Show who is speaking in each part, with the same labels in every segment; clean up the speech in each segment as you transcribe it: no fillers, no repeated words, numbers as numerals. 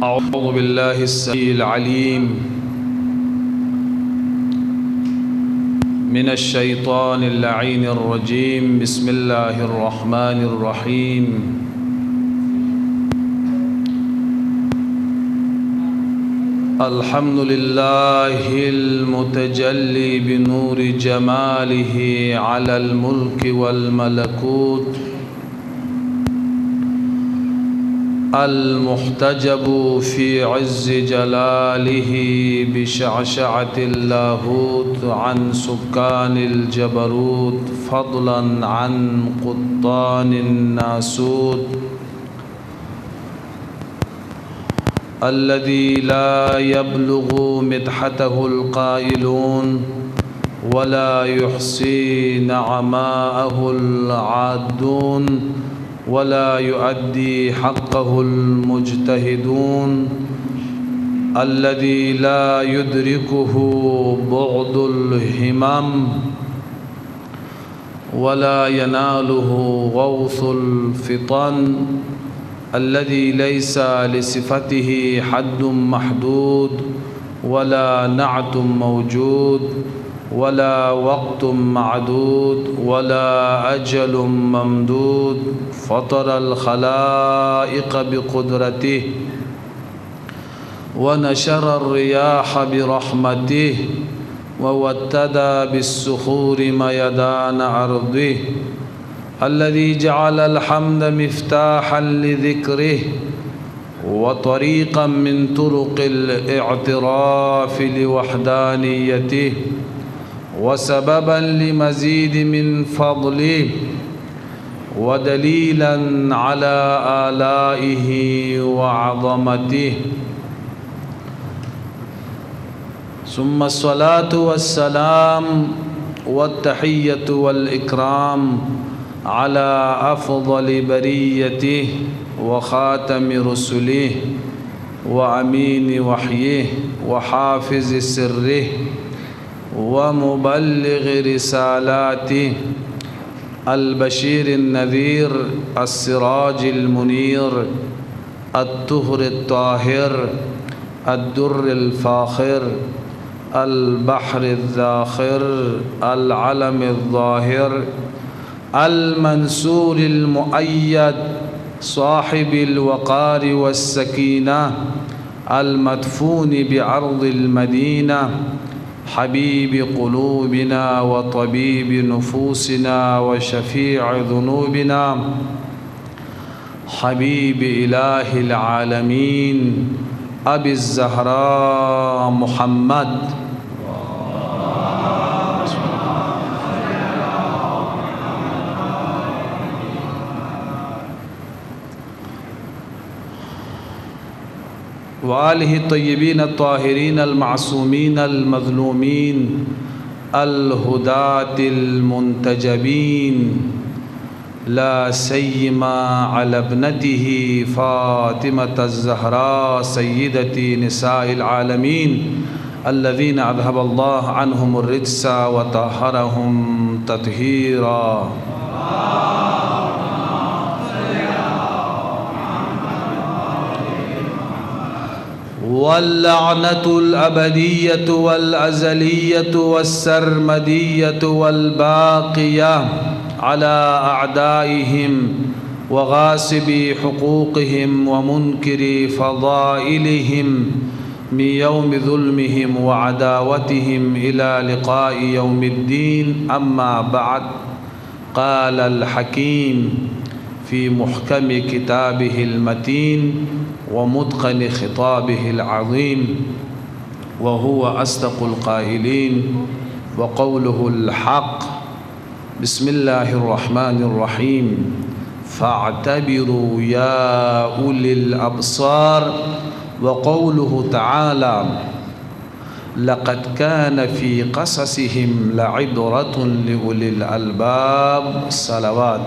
Speaker 1: أعوذ بالله السميع العليم من الشيطان اللعين الرجيم. بسم الله الرحمن الرحيم. الحمد لله المتجلي بنور جماله على الملك والملكوت، المحتجب في عز جلاله بشعشعة اللاهوت عن سكان الجبروت، فضلا عن قطان الناسوت، الذي لا يبلغ مدحته القائلون ولا يحصي نعماءه العادون ولا يؤدي حقه المجتهدون، الذي لا يدركه بعد الهمم ولا يناله غوث الفطن، الذي ليس لصفته حد محدود ولا نعت موجود ولا وقت معدود ولا أجل ممدود، فطر الخلائق بقدرته ونشر الرياح برحمته ووتد بالسخور ميدان أرضه، الذي جعل الحمد مفتاحا لذكره وطريقا من طرق الاعتراف لوحدانيته وسببا لمزيد من فضله ودليلا على آلائه وعظمته. ثم الصلاة والسلام والتحية والإكرام على أفضل بريته وخاتم رسله وأمين وحيه وحافظ سره ومبلغ رسالاته، البشير النذير السراج المنير الطهر الطاهر الدر الفاخر البحر الذاخر العلم الظاهر المنصور المؤيد صاحب الوقار والسكينة المدفون بعرض المدينة، حبيب قلوبنا وطبيب نفوسنا وشفيع ذنوبنا، حبيب إله العالمين أبي الزهراء محمد وآله الطيبين الطاهرين المعصومين المظلومين الهداة المنتجبين، لا سيما على ابنته فاطمة الزهراء سيدة نساء العالمين، الذين أذهب الله عنهم الرجس وطهرهم تطهيرا. واللعنة الأبدية والأزلية والسرمدية والباقية على أعدائهم وغاصبي حقوقهم ومنكري فضائلهم من يوم ظلمهم وعداوتهم إلى لقاء يوم الدين. أما بعد، قال الحكيم في محكم كتابه المتين ومتقن خطابه العظيم، وهو أصدق القائلين وقوله الحق: بسم الله الرحمن الرحيم، فاعتبروا يا أولي الأبصار. وقوله تعالى: لقد كان في قصصهم لعبرة لأولي الألباب. الصلوات.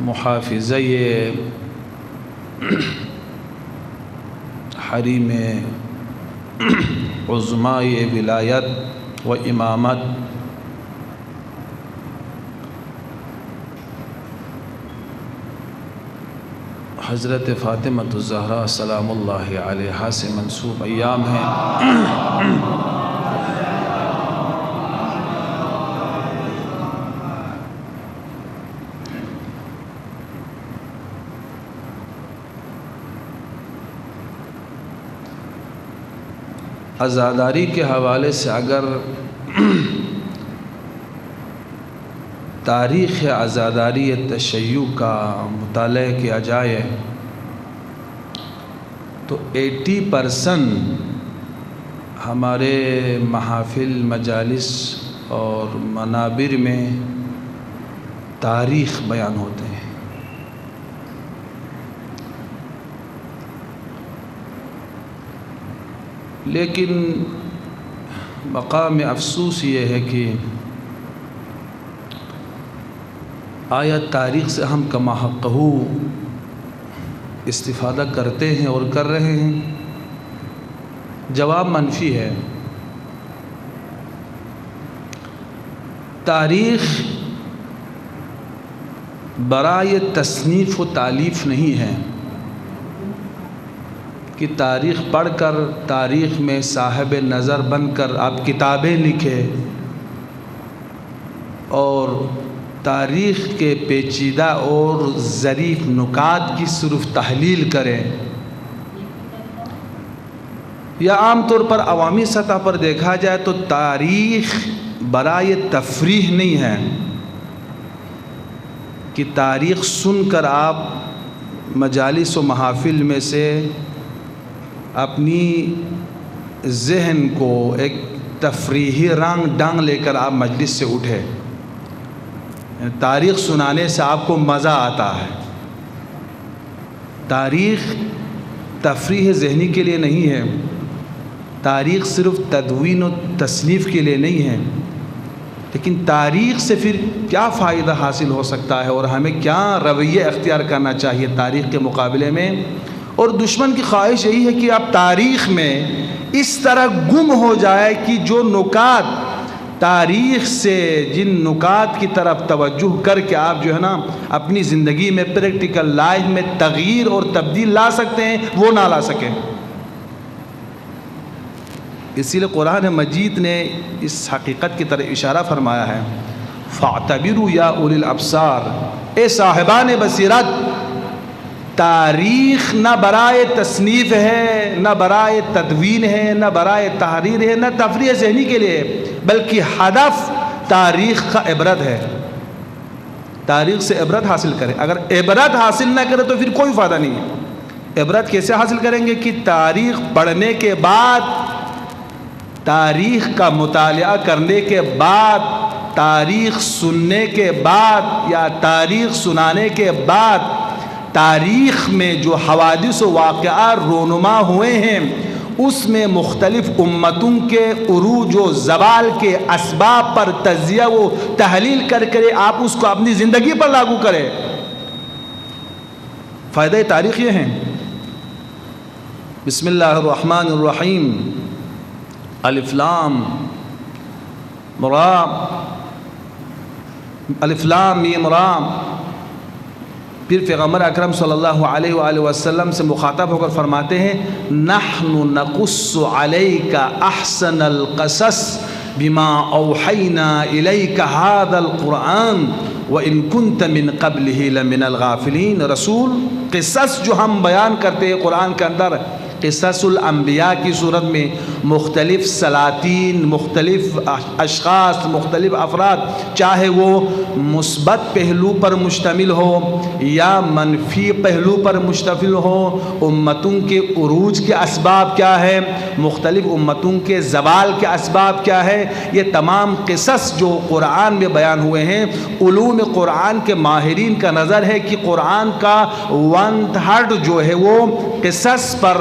Speaker 1: محافظہ حریم عظماء ولایت و امامت حضرت فاطمۃ الزہرا سلام اللہ علیہا سے منسوب ایام ہیں۔ عزاداری کے حوالے سے اگر تاریخ عزاداری تشیع کا مطالعہ کیا جائے تو 80% ہمارے محافل مجالس اور منابر میں تاریخ بیان ہوتے ہیں، لیکن مقام افسوس یہ ہے کہ آیا تاریخ سے ہم کما حقہ استفادہ کرتے ہیں اور کر رہے ہیں؟ جواب منفی ہے۔ تاریخ برائے تصنیف و تالیف نہیں ہے کہ تاریخ پڑھ کر تاریخ میں صاحب نظر بن کر آپ کتابیں لکھیں اور تاریخ کے پیچیدہ اور ظریف نکات کی صرف تحلیل کریں، یا عام طور پر عوامی سطح پر دیکھا جائے تو تاریخ برائے تفریح نہیں ہے کہ تاریخ سن کر آپ مجالس و محافل میں سے اپنی ذہن کو ایک تفریحی رنگ ڈنگ لے کر آپ مجلس سے اٹھے۔ تاریخ سنانے سے آپ کو مزہ آتا ہے۔ تاریخ تفریح ذہنی کے لیے نہیں ہے، تاریخ صرف تدوین و تصنیف کے لیے نہیں ہے، لیکن تاریخ سے پھر کیا فائدہ حاصل ہو سکتا ہے اور ہمیں کیا رویہ اختیار کرنا چاہیے تاریخ کے مقابلے میں۔ اور دشمن کی خواہش یہی ہے کہ آپ تاریخ میں اس طرح گم ہو جائے کہ جو نکات تاریخ سے جن نکات کی طرف توجہ کر کے آپ جو ہے نا اپنی زندگی میں پریکٹیکل لائف میں تغییر اور تبدیل لا سکتے ہیں وہ نہ لا سکیں۔ اسی لیے قرآن مجید نے اس حقیقت کی طرف اشارہ فرمایا ہے، فَاعْتَبِرُوا يَا أُولِي الْأَبْصَارِ، اے صاحبان بصیرت، تاریخ نہ برائے تصنیف ہے، نہ برائے تدوین ہے، نہ برائے تحریر ہے، نہ تفریح ذہنی کے لیے، بلکہ ہدف تاریخ کا عبرت ہے۔ تاریخ سے عبرت حاصل کریں۔ اگر عبرت حاصل نہ کرے تو پھر کوئی فائدہ نہیں ہے۔ عبرت کیسے حاصل کریں گے کہ تاریخ پڑھنے کے بعد، تاریخ کا مطالعہ کرنے کے بعد، تاریخ سننے کے بعد یا تاریخ سنانے کے بعد تاریخ میں جو حوادث و واقعات رونما ہوئے ہیں اس میں مختلف امتوں کے عروج و زوال کے اسباب پر تجزیہ و تحلیل کر کے آپ اس کو اپنی زندگی پر لاگو کریں۔ فائدہ تاریخ یہ ہیں۔ بسم اللہ الرحمن الرحیم، الف لام را، الف لام میم را۔ پھر پیغمبر اکرم صلی اللہ علیہ وآلہ وسلم سے مخاطب ہو کر فرماتے ہیں، نحن نقص علیک احسن القصص بما اوحینا الیک هذا القرآن وان کنت من قبلہ لمن الغافلین۔ رسول قصص جو ہم بیان کرتے ہیں قرآن کے اندر، قصص الانبیاء کی صورت میں مختلف سلاطین، مختلف اشخاص، مختلف افراد، چاہے وہ مثبت پہلو پر مشتمل ہو یا منفی پہلو پر مشتمل ہو، امتوں کے عروج کے اسباب کیا ہے، مختلف امتوں کے زوال کے اسباب کیا ہے، یہ تمام قصص جو قرآن میں بیان ہوئے ہیں، علوم قرآن کے ماہرین کا نظر ہے کہ قرآن کا 1/3 جو ہے وہ قصص پر،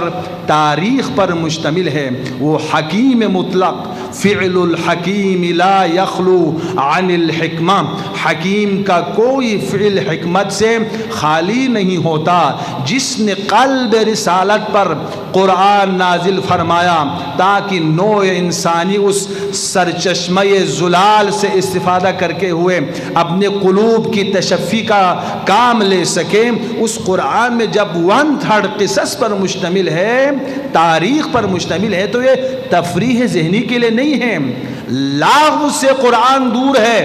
Speaker 1: تاریخ پر مشتمل ہے۔ وہ حکیم مطلق، فعل الحکیم لا یخلو عن الحکمہ، حکیم کا کوئی فعل حکمت سے خالی نہیں ہوتا۔ جس نے قلب رسالت پر قرآن نازل فرمایا تاکہ نوع انسانی اس سرچشمہ زلال سے استفادہ کر کے ہوئے اپنے قلوب کی تشفی کا کام لے سکیں، اس قرآن میں جب 1/3 قصص پر مشتمل ہے، تاریخ پر مشتمل ہے، تو یہ تفریح ذہنی کے لیے نہیں ہے۔ لاغو سے قرآن دور ہے،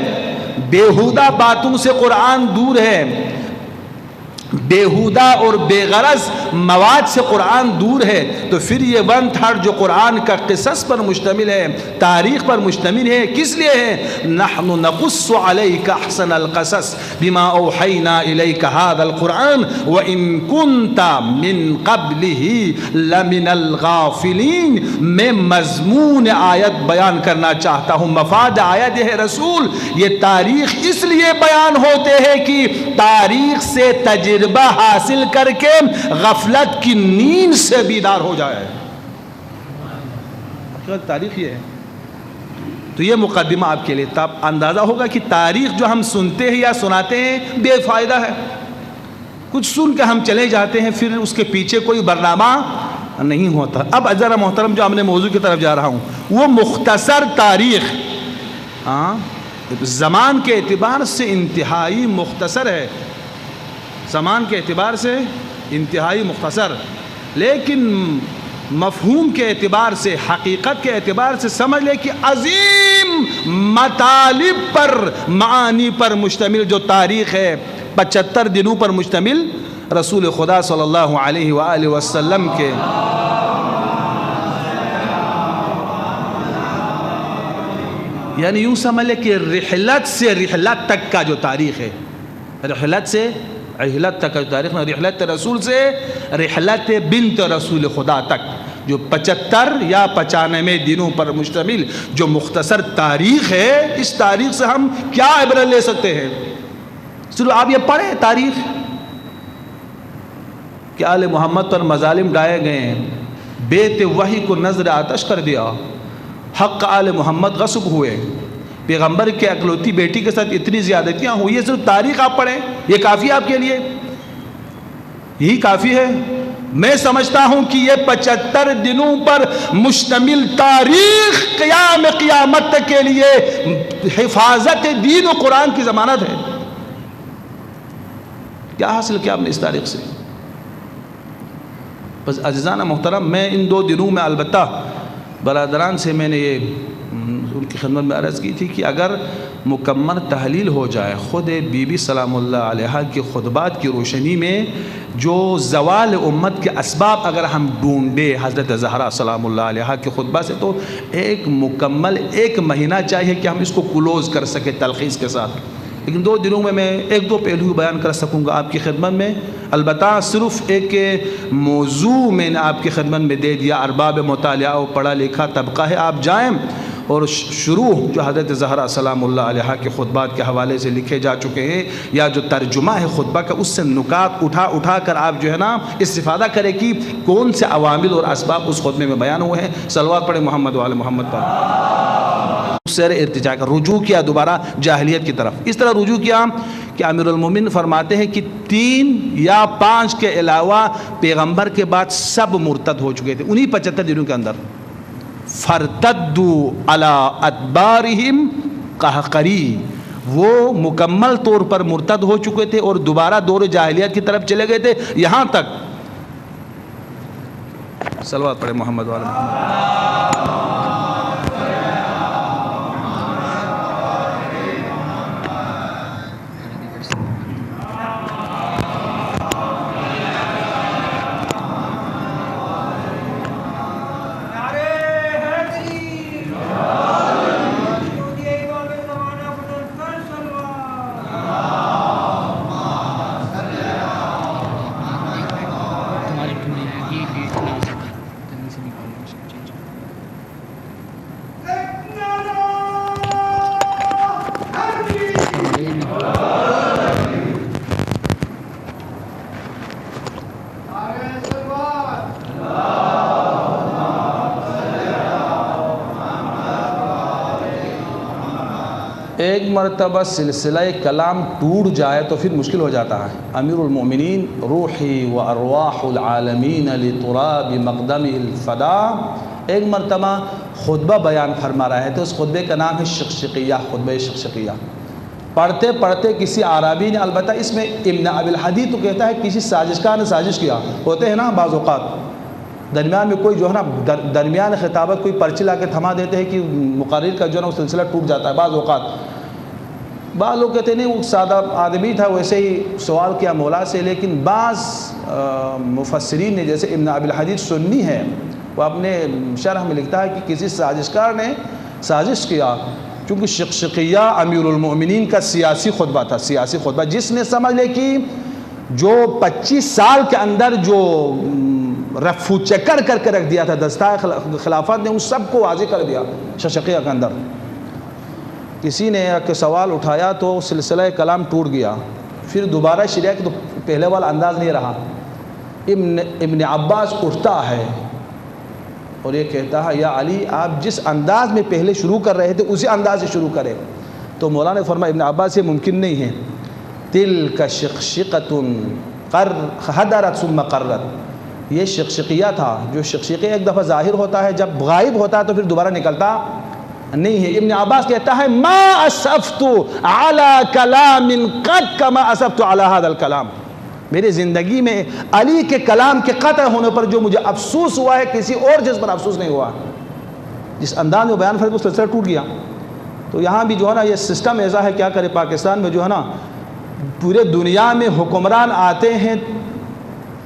Speaker 1: بیہودہ باتوں سے قرآن دور ہے، بیہودہ اور بے غرض مواد سے قرآن دور ہے، تو پھر یہ 1/3 جو قرآن کا قصص پر مشتمل ہے، تاریخ پر مشتمل ہے، کس لیے ہے؟ نحن نقص علیک احسن القصص بما اوحینا الیک هذا القرآن وان کنت من قبلہ لمن الغافلین۔ میں مضمون آیت بیان کرنا چاہتا ہوں، مفاد آیت ہے رسول، یہ تاریخ اس لیے بیان ہوتے ہیں کہ تاریخ سے تجربہ حاصل کر کے غفلت کی نیند سے بیدار ہو جائے۔ تاریخ یہ ہے، تو یہ مقدمہ آپ کے لیے، تب اندازہ ہوگا کہ تاریخ جو ہم سنتے ہیں یا سناتے ہیں بے فائدہ ہے، کچھ سن کے ہم چلے جاتے ہیں، پھر اس کے پیچھے کوئی برنامہ نہیں ہوتا۔ اب ذرا محترم جو ہم نے موضوع کی طرف جا رہا ہوں، وہ مختصر تاریخ زمان کے اعتبار سے انتہائی مختصر ہے، زمان کے اعتبار سے انتہائی مختصر، لیکن مفہوم کے اعتبار سے، حقیقت کے اعتبار سے سمجھ لے کہ عظیم مطالب پر، معانی پر مشتمل جو تاریخ ہے، 75 دنوں پر مشتمل رسول خدا صلی اللہ علیہ وآلہ وسلم کے یعنی یوں سمجھ لے کہ رحلت سے رحلت تک کا جو تاریخ ہے، رحلت سے رحلت تک کا جو تاریخ ہے، رحلت رسول سے رحلت بنت رسول خدا تک جو 75 یا 95 دنوں پر مشتمل جو مختصر تاریخ ہے، اس تاریخ سے ہم کیا عبرت لے سکتے ہیں؟ صرف آپ یہ پڑھیں تاریخ کہ آل محمد پر مظالم ڈائے گئے ہیں، بیت وحی کو نظر آتش کر دیا، حق آل محمد غصب ہوئے، پیغمبر کے اکلوتی بیٹی کے ساتھ اتنی زیادتیاں ہوئی، یہ صرف تاریخ آپ پڑھیں، یہ کافی آپ کے لیے، یہی کافی ہے۔ میں سمجھتا ہوں کہ یہ 75 دنوں پر مشتمل تاریخ قیام قیامت تک کے لیے حفاظت دین و قرآن کی ضمانت ہے۔ کیا حاصل کیا آپ نے اس تاریخ سے؟ بس عزیزان محترم، میں ان 2 دنوں میں البتہ برادران سے میں نے یہ ان کی خدمت میں عرض کی تھی کہ اگر مکمل تحلیل ہو جائے خود بی بی سلام اللہ علیہا کے خطبات کی روشنی میں، جو زوال امت کے اسباب اگر ہم ڈھونڈے حضرت زہرا سلام اللہ علیہا کے خطبہ سے، تو ایک مکمل 1 مہینہ چاہیے کہ ہم اس کو کلوز کر سکیں تلخیص کے ساتھ، لیکن 2 دنوں میں 1-2 پہلو بیان کر سکوں گا آپ کی خدمت میں۔ البتہ صرف ایک موضوع میں نے آپ کی خدمت میں دے دیا، ارباب مطالعہ و پڑھا لکھا طبقہ ہے، آپ جائیں اور شروع جو حضرت زہرا سلام اللہ علیہا کے خطبات کے حوالے سے لکھے جا چکے ہیں یا جو ترجمہ ہے خطبہ کا، اس سے نکات اٹھا کر آپ جو ہے نا استفادہ کریں کہ کون سے عوامل اور اسباب اس خطبے میں بیان ہوئے ہیں۔ صلوات پڑھیں محمد وعلی محمد پر۔ سیر ارتجاع کا رجوع کیا دوبارہ جاہلیت کی طرف، اس طرح رجوع کیا کہ امیر المومنین فرماتے ہیں کہ 3 یا 5 کے علاوہ پیغمبر کے بعد سب مرتد ہو چکے تھے انہی 75 دنوں کے اندر۔ فَارْتَدُّوا عَلَىٰ أَدْبَارِهِمْ قَهْقَرِي، وہ مکمل طور پر مرتد ہو چکے تھے اور دوبارہ دور جاہلیت کی طرف چلے گئے تھے، یہاں تک صلوات پڑھیں محمد وعلی محمد۔ ایک مرتبہ سلسلہ کلام ٹوٹ جائے تو پھر مشکل ہو جاتا ہے. امیر المؤمنین روحی و ارواح العالمین لتراب مقدم الفدا ایک مرتبہ خطبہ بیان فرما رہے تھے. اس خطبے کا نام ہے شقشقیہ، خطبہ شقشقیہ. پڑھتے پڑھتے کسی عربی نے، البتہ اس میں ابن ابی الحدید تو کہتا ہے کسی سازشکار نے سازش کیا. ہوتے ہیں نا بعض اوقات درمیان میں کوئی جو ہے نا درمیان خطابت کوئی پرچی لا کے تھما دیتے ہیں کہ مقرر کا جو ہے نا وہ سلسلہ ٹوٹ جاتا ہے. بعض اوقات بعض لوگ کہتے ہیں نہیں وہ سادہ آدمی تھا ویسے ہی سوال کیا مولا سے. لیکن بعض مفسرین نے، جیسے ابن ابی الحدید سنی ہے، وہ اپنے شرح میں لکھتا ہے کہ کسی سازشکار نے سازش کیا، چونکہ شقشقیہ امیر المؤمنین کا سیاسی خطبہ تھا. سیاسی خطبہ جس نے سمجھ لے کہ جو 25 سال کے اندر جو رفو چکر کر کے رکھ دیا تھا دستہ خلافت نے، ان سب کو واضح کر دیا شقشقیہ کے اندر. کسی نے سوال اٹھایا تو سلسلہ کلام ٹوٹ گیا. پھر دوبارہ شریعہ کہ تو پہلے والا انداز نہیں رہا. ابن عباس اٹھتا ہے اور یہ کہتا ہے یا علی آپ جس انداز میں پہلے شروع کر رہے تھے اسی انداز سے شروع کریں. تو مولانا نے فرمایا ابن عباس یہ ممکن نہیں ہے. تلک شقشقۃ حضرت ثم قرت، یہ شقشقیہ تھا. جو شقشقیہ ایک دفعہ ظاہر ہوتا ہے، جب غائب ہوتا ہے تو پھر دوبارہ نکلتا نہیں ہے. ابن عباس کہتا ہے ما اسفت علی کلام قط کما اسفت علی هذا الکلام، میری زندگی میں علی کے کلام کے قطع ہونے پر جو مجھے افسوس ہوا ہے کسی اور چیز پر افسوس نہیں ہوا. جس انداز میں بیان فرمایا وہ سلسلہ ٹوٹ گیا. تو یہاں بھی جو ہے نا یہ سسٹم ایسا ہے، کیا کرے پاکستان میں جو ہے نا پورے دنیا میں حکمران آتے ہیں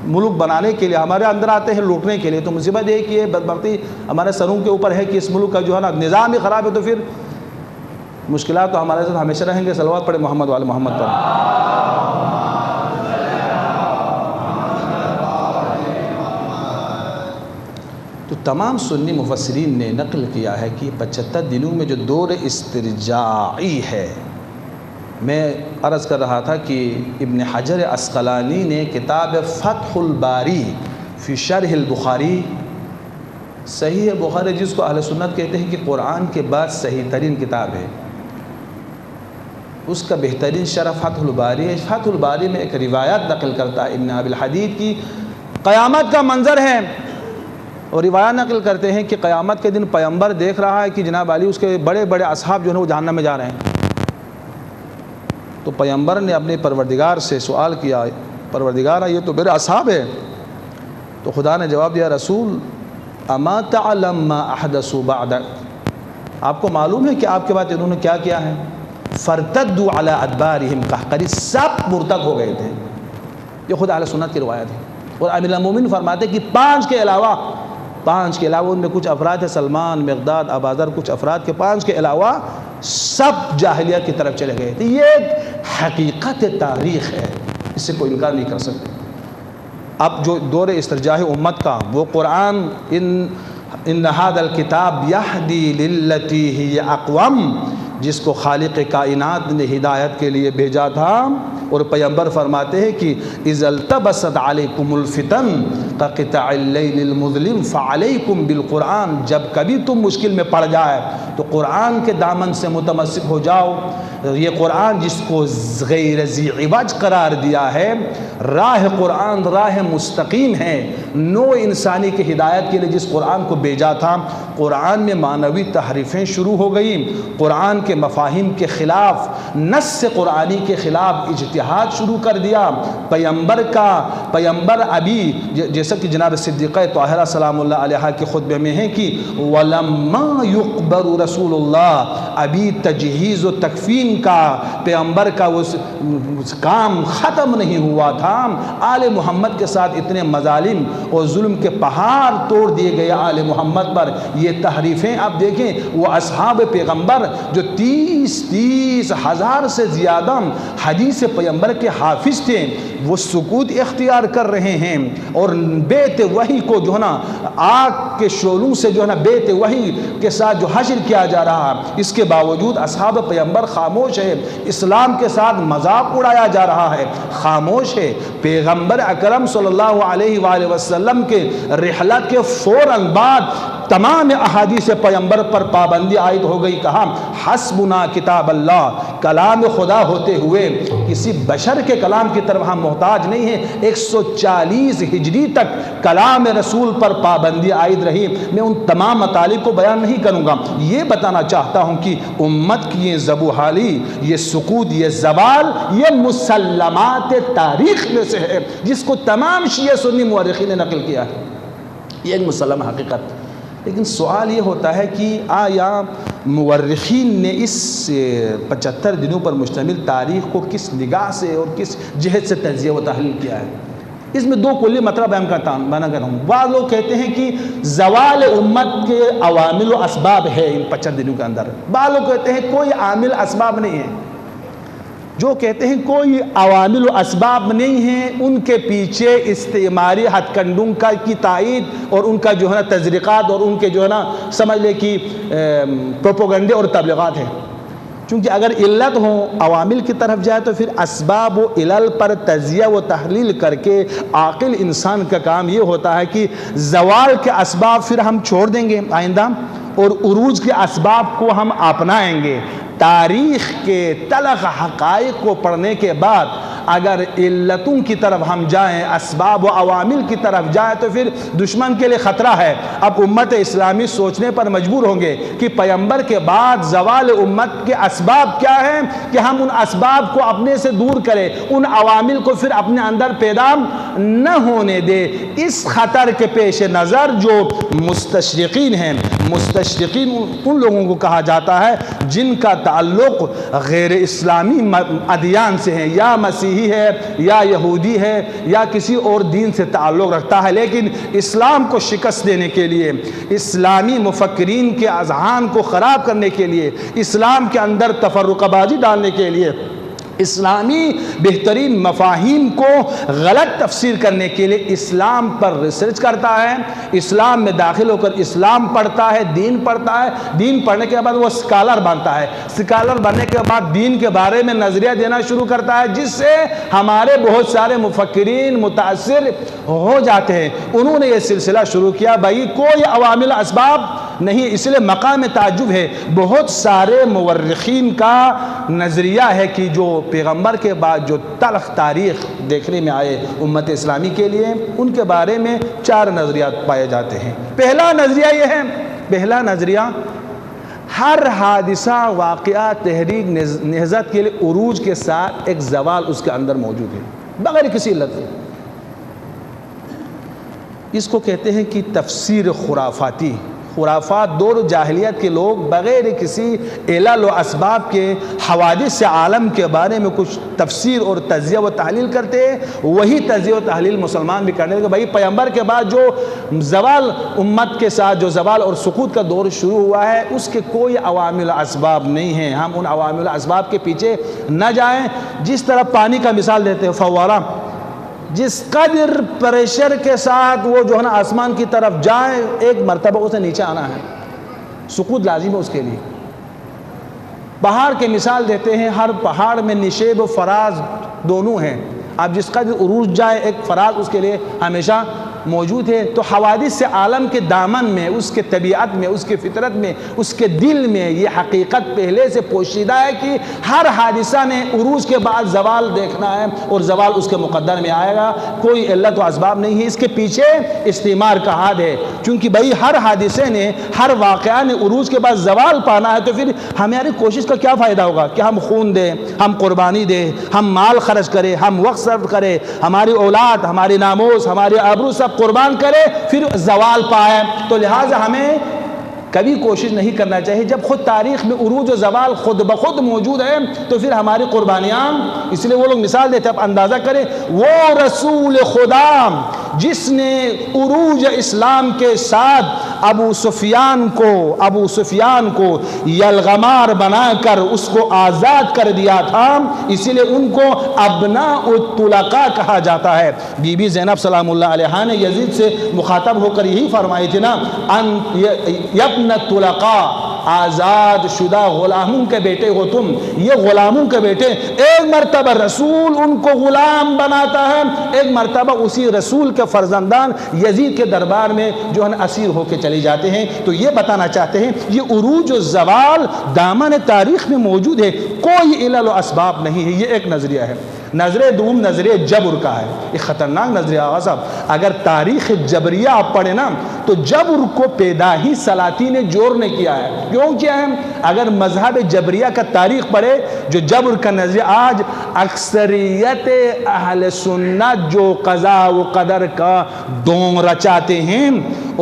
Speaker 1: ملک بنانے کے لیے، ہمارے اندر آتے ہیں لوٹنے کے لیے. تو مصیبت یہ کہ یہ بدبختی ہمارے سروں کے اوپر ہے کہ اس ملک کا جو ہے نا نظام ہی خراب ہے. تو پھر مشکلات تو ہمارے ساتھ ہمیشہ رہیں گے. صلوات پڑھے محمد والے محمد پر. تو تمام سنی مفسرین نے نقل کیا ہے کہ 75 دنوں میں جو دور استرجاعی ہے. میں عرض کر رہا تھا کہ ابن حجر عسقلانی نے کتاب فتح الباری فی شرح البخاری، صحیح بخاری جس کو اہل سنت کہتے ہیں کہ قرآن کے بعد صحیح ترین کتاب ہے، اس کا بہترین شرح فتح الباری ہے. فتح الباری میں ایک روایت نقل کرتا ہے ابن ابی الحدید کی. قیامت کا منظر ہے اور روایت نقل کرتے ہیں کہ قیامت کے دن پیغمبر دیکھ رہا ہے کہ جناب علی اس کے بڑے بڑے اصحاب جو ہیں وہ جہنم میں جا رہے ہیں. تو پیغمبر نے اپنے پروردگار سے سوال کیا، پروردگارا یہ تو میرے اصحاب ہے. تو خدا نے جواب دیا رسول اما تعلم ما احدثوا بعدک، آپ کو معلوم ہے کہ آپ کے بعد انہوں نے کیا کیا ہے؟ فرتدوا علی ادبارہم قہقری، سب مرتد ہو گئے تھے. یہ خود اہل سنت کی روایت ہے. اور امیر المومنین فرماتے کہ 5 کے علاوہ ان میں کچھ افراد ہیں سلمان، مقداد، اباذر، کچھ افراد کے 5 کے علاوہ سب جاہلیت کی طرف چلے گئے تھے. یہ حقیقت تاریخ ہے، اس سے کوئی انکار نہیں کر سکتے. اب جو دور استرجاع امت کا وہ قرآن ان ھذا الکتاب یہدی للتی ہی اقوم، جس کو خالق کائنات نے ہدایت کے لیے بھیجا تھا. اور پیغمبر فرماتے ہیں کہ اذا التبست علیکم الفتن کقطع اللیل المظلم فعلیکم بالقرآن، جب کبھی تم مشکل میں پڑ جائے تو قرآن کے دامن سے متمسک ہو جاؤ. یہ قرآن جس کو غیر ذی عوج قرار دیا ہے، راہ قرآن راہ مستقیم ہے. نو انسانی کی ہدایت کے لیے جس قرآن کو بھیجا تھا، قرآن میں معنوی تحریفیں شروع ہو گئیں. قرآن کے مفاہیم کے خلاف، نص قرآنی کے خلاف اجتہاد شروع کر دیا. پیغمبر ابھی جیسا کہ جناب صدیقہ طاہرہ سلام اللہ علیہ کے خطبے میں ہے کہ وَلَمَّا يُقْبَرُ رسول اللہ، ابھی تجہیز و تکفین کا پیغمبر کا وہ کام ختم نہیں ہوا تھا. آل محمد کے ساتھ اتنے مظالم اور ظلم کے پہاڑ توڑ دیے گئے آل محمد پر. یہ تحریفیں آپ دیکھیں، وہ اصحاب پیغمبر جو 30 ہزار سے زیادہ حدیث پیغمبر کے حافظ تھے، وہ سکوت اختیار کر رہے ہیں اور بیت وحی کو جو ہے نا آگ کے شعلوں سے جو ہے نا بیت وحی کے ساتھ جو حشر کیا جا رہا ہے، اس کے باوجود اصحاب پیغمبر خاموش ہے، اسلام کے ساتھ مذاق اڑایا جا رہا ہے، خاموش ہے۔ پیغمبر اکرم صلی اللہ علیہ وآلہ وسلم کے رحلت کے فوراً بعد تمام احادیث پیغمبر پر پابندی عائد ہو گئی۔ کہا حسبنا کتاب اللہ، کلام خدا ہوتے ہوئے کسی بشر کے کلام کی طرف ہم محتاج نہیں ہیں۔ 140 ہجری تک کلام رسول پر پابندی عائد رہی۔ میں ان تمام مطالب کو بیان نہیں کروں گا، یہ بتانا چاہتا ہوں کہ امت کی یہ زبوحالی، یہ سقوط، یہ زوال، یہ مسلمات تاریخ میں سے ہے جس کو تمام شیعہ سنی مورخین نے نقل کیا ہے، یہ ایک مسلم حقیقت۔ لیکن سوال یہ ہوتا ہے کہ آیا مورخین نے اس 75 دنوں پر مشتمل تاریخ کو کس نگاہ سے اور کس جہت سے تجزیہ و تحلیل کیا ہے؟ اس میں دو کلی مطلب بیان کرتا ہوں۔ بعض لوگ کہتے ہیں کہ زوال امت کے عوامل و اسباب ہے ان 75 دنوں کے اندر، بعض لوگ کہتے ہیں کوئی عامل اسباب نہیں ہے۔ جو کہتے ہیں کوئی عوامل و اسباب نہیں ہیں، ان کے پیچھے استعماری ہتھ کنڈوں کی تائید اور ان کا جو ہے نا تذریقات اور ان کے جو ہے نا سمجھ لے کہ پروپوگنڈے اور تبلیغات ہیں۔ چونکہ اگر علت ہوں عوامل کی طرف جائے تو پھر اسباب و علل پر تجزیہ و تحلیل کر کے عاقل انسان کا کام یہ ہوتا ہے کہ زوال کے اسباب پھر ہم چھوڑ دیں گے آئندہ اور عروج کے اسباب کو ہم اپنائیں گے۔ تاریخ کے تلخ حقائق کو پڑھنے کے بعد اگر علتوں کی طرف ہم جائیں، اسباب و عوامل کی طرف جائیں تو پھر دشمن کے لیے خطرہ ہے۔ اب امت اسلامی سوچنے پر مجبور ہوں گے کہ پیغمبر کے بعد زوال امت کے اسباب کیا ہیں کہ ہم ان اسباب کو اپنے سے دور کریں، ان عوامل کو پھر اپنے اندر پیدا نہ ہونے دے۔ اس خطر کے پیش نظر جو مستشرقین ہیں، مستشرقین ان لوگوں کو کہا جاتا ہے جن کا تعلق غیر اسلامی ادیان سے ہے، یا مسیحی ہے یا یہودی ہے یا کسی اور دین سے تعلق رکھتا ہے، لیکن اسلام کو شکست دینے کے لیے، اسلامی مفکرین کے اذہان کو خراب کرنے کے لیے، اسلام کے اندر تفرقہ بازی ڈالنے کے لیے، اسلامی بہترین مفاہیم کو غلط تفسیر کرنے کے لیے اسلام پر ریسرچ کرتا ہے، اسلام میں داخل ہو کر اسلام پڑھتا ہے، دین پڑھتا ہے، دین پڑھنے کے بعد وہ سکالر بنتا ہے، سکالر بننے کے بعد دین کے بارے میں نظریہ دینا شروع کرتا ہے، جس سے ہمارے بہت سارے مفکرین متاثر ہو جاتے ہیں۔ انہوں نے یہ سلسلہ شروع کیا، بھائی کوئی عوامل اسباب نہیں، اس لیے مقام تعجب ہے۔ بہت سارے مورخین کا نظریہ ہے کہ جو پیغمبر کے بعد جو تلخ تاریخ دیکھنے میں آئے امت اسلامی کے لیے، ان کے بارے میں 4 نظریات پائے جاتے ہیں۔ پہلا نظریہ یہ ہے، پہلا نظریہ ہر حادثہ، واقعہ، تحریک، نہضت کے لیے عروج کے ساتھ ایک زوال اس کے اندر موجود ہے بغیر کسی علت کے۔ اس کو کہتے ہیں کہ تفسیر خرافاتی۔ خرافات دور جاہلیت کے لوگ بغیر کسی علل و اسباب کے حوادث سے عالم کے بارے میں کچھ تفسیر اور تجزیہ و تحلیل کرتے ہیں، وہی تجزیہ و تحلیل مسلمان بھی کرنے لگے۔ بھائی پیغمبر کے بعد جو زوال امت کے ساتھ جو زوال اور سقوط کا دور شروع ہوا ہے، اس کے کوئی عوامل اسباب نہیں ہیں، ہم ان عوامل اسباب کے پیچھے نہ جائیں۔ جس طرح پانی کا مثال دیتے ہیں، فوارہ جس قدر پریشر کے ساتھ وہ جو ہے نا آسمان کی طرف جائیں، ایک مرتبہ اسے نیچے آنا ہے، سقوط لازم ہے اس کے لیے۔ پہاڑ کے مثال دیتے ہیں، ہر پہاڑ میں نشیب و فراز دونوں ہیں، آپ جس قدر عروج جائے ایک فراز اس کے لیے ہمیشہ موجود ہے۔ تو حوادث سے عالم کے دامن میں، اس کے طبیعت میں، اس کے فطرت میں، اس کے دل میں یہ حقیقت پہلے سے پوشیدہ ہے کہ ہر حادثہ نے عروج کے بعد زوال دیکھنا ہے اور زوال اس کے مقدر میں آئے گا، کوئی علت و اسباب نہیں ہے، اس کے پیچھے استعمار کا ہاتھ ہے۔ چونکہ بھائی ہر حادثے نے، ہر واقعہ نے عروج کے بعد زوال پانا ہے، تو پھر ہماری کوشش کا کیا فائدہ ہوگا کہ ہم خون دیں، ہم قربانی دیں، ہم مال خرچ کریں، ہم وقت صرف کریں، ہماری اولاد، ہماری ناموس، ہماری آبرو سب قربان کرے، پھر زوال پائے۔ تو لہٰذا ہمیں کبھی کوشش نہیں کرنا چاہیے، جب خود تاریخ میں عروج و زوال خود بخود موجود ہے تو پھر ہماری قربانیاں، اس لیے وہ لوگ مثال دیتے ہیں، آپ اندازہ کریں وہ رسول خدا جس نے عروج اسلام کے ساتھ ابو سفیان کو یلغمار بنا کر اس کو آزاد کر دیا تھا، اسی لیے ان کو ابناء الطلقاء کہا جاتا ہے۔ بی بی زینب سلام اللہ علیہا نے یزید سے مخاطب ہو کر یہی فرمائی تھی نا، یبن الطلقاء، آزاد شدہ غلاموں کے بیٹے ہو تم، یہ غلاموں کے بیٹے۔ ایک مرتبہ رسول ان کو غلام بناتا ہے، ایک مرتبہ اسی رسول کے فرزندان یزید کے دربار میں جو ہے اسیر ہو کے چلے جاتے ہیں۔ تو یہ بتانا چاہتے ہیں یہ عروج و زوال دامن تاریخ میں موجود ہے، کوئی علل و اسباب نہیں ہے۔ یہ ایک نظریہ ہے۔ نظریہ دوم نظریہ جبر کا ہے، ایک خطرناک نظریہ آغا صاحب۔ اگر تاریخ جبریہ آپ پڑھیں نا تو جبر کو پیدا ہی سلاطین جور نے کیا ہے۔ کیوں کیا ہے؟ اگر مذہب جبریہ کا تاریخ پڑھے، جو جبر کا نظریہ آج اکثریت اہل سنت جو قضاء و قدر کا ڈونگ رچاتے ہیں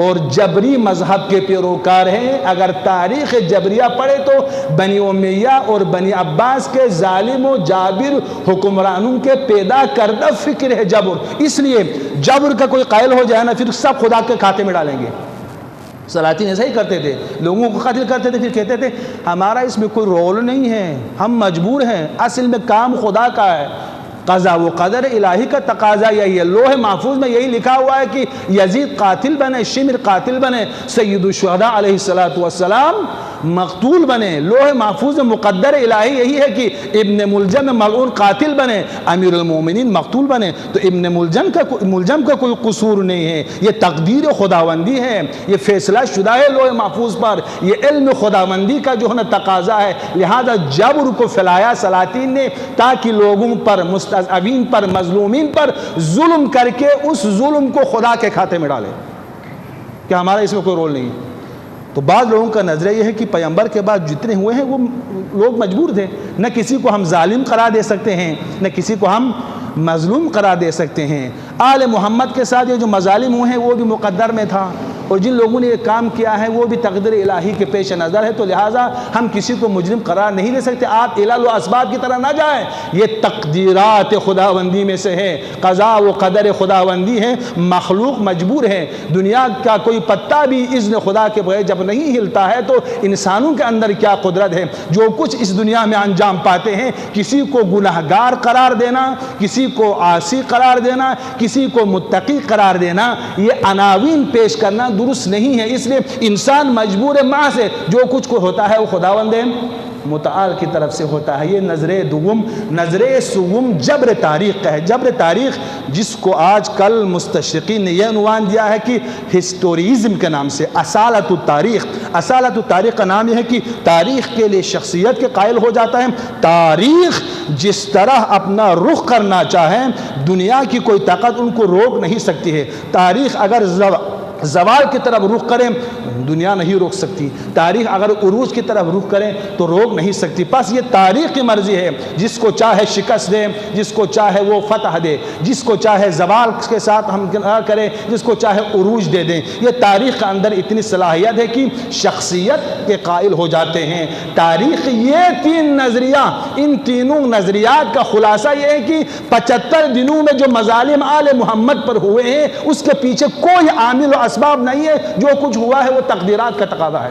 Speaker 1: اور جبری مذہب کے پیروکار ہیں، اگر تاریخ جبریہ پڑھے تو بنی امیہ اور بنی عباس کے ظالم و جابر حکمرانوں کے پیدا کردہ فکر ہے جبر۔ اس لیے جبر کا کوئی قائل ہو جائے نا پھر سب خدا کے کھاتے میں ڈالیں گے۔ سلاطین ایسا ہی کرتے تھے، لوگوں کو قتل کرتے تھے، پھر کہتے تھے ہمارا اس میں کوئی رول نہیں ہے، ہم مجبور ہیں، اصل میں کام خدا کا ہے۔ قضا و قدر الہی کا تقاضا یہی ہے۔ لوح محفوظ میں یہی لکھا ہوا ہے کہ یزید قاتل بنے، شمر قاتل بنے، سید الشہداء علیہ السلام مقتول بنے۔ لوح محفوظ مقدر الہی یہی ہے کہ ابن ملجم ملعون قاتل بنے، امیر المومنین مقتول بنے۔ تو ابن ملجم کا کوئی قصور نہیں ہے، یہ تقدیر خداوندی ہے، یہ فیصلہ شدہ ہے لوح محفوظ پر، یہ علم خداوندی کا جو ہے نا تقاضا ہے۔ لہذا جبر کو پھیلایا سلاطین نے تاکہ لوگوں پر، مستضعفین پر، مظلومین پر ظلم کر کے اس ظلم کو خدا کے کھاتے میں ڈالے کہ ہمارا اس میں کوئی رول نہیں۔ تو بعض لوگوں کا نظریہ یہ ہے کہ پیغمبر کے بعد جتنے ہوئے ہیں وہ لوگ مجبور تھے، نہ کسی کو ہم ظالم قرار دے سکتے ہیں، نہ کسی کو ہم مظلوم قرار دے سکتے ہیں۔ آل محمد کے ساتھ یہ جو مظالم ہوئے ہیں وہ بھی مقدر میں تھا، اور جن لوگوں نے یہ کام کیا ہے وہ بھی تقدیر الہی کے پیش نظر ہے۔ تو لہٰذا ہم کسی کو مجرم قرار نہیں دے سکتے۔ آپ علل و اسباب کی طرح نہ جائیں، یہ تقدیرات خداوندی میں سے ہے، قضاء و قدر خداوندی ہے، مخلوق مجبور ہے۔ دنیا کا کوئی پتا بھی اذن خدا کے بغیر جب نہیں ہلتا ہے تو انسانوں کے اندر کیا قدرت ہے۔ جو کچھ اس دنیا میں انجام پاتے ہیں، کسی کو گناہگار قرار دینا، کسی کو عاصی قرار دینا، کسی کو متقی قرار دینا، یہ عناوین پیش کرنا درست نہیں ہے۔ اس لیے انسان مجبور محض ہے، جو کچھ کو ہوتا ہے وہ خداوند متعال کی طرف سے ہوتا ہے۔ یہ نظر دوم، نظر سوم جبر تاریخ کا ہے۔ جبر تاریخ جس کو آج کل مستشرقین نے یہ عنوان دیا ہے کہ ہسٹوریزم کے نام سے، اصالت التاریخ۔ اصالت التاریخ کا نام یہ ہے کہ تاریخ کے لیے شخصیت کے قائل ہو جاتا ہے۔ تاریخ جس طرح اپنا رخ کرنا چاہیں، دنیا کی کوئی طاقت ان کو روک نہیں سکتی ہے۔ تاریخ اگر زوال کی طرف رخ کریں دنیا نہیں روک سکتی، تاریخ اگر عروج کی طرف رخ کریں تو روک نہیں سکتی۔ بس یہ تاریخ کی مرضی ہے، جس کو چاہے شکست دے، جس کو چاہے وہ فتح دے، جس کو چاہے زوال کے ساتھ ہم کریں، جس کو چاہے عروج دے دیں۔ یہ تاریخ کے اندر اتنی صلاحیت ہے کہ شخصیت کے قائل ہو جاتے ہیں۔ تاریخ یہ تین نظریہ، ان تینوں نظریات کا خلاصہ یہ ہے کہ 75 دنوں میں جو مظالم آل محمد پر ہوئے ہیں اس کے پیچھے کوئی عامل و اسباب نہیں ہے، جو کچھ ہوا ہے وہ تقدیرات کا تقاضا ہے۔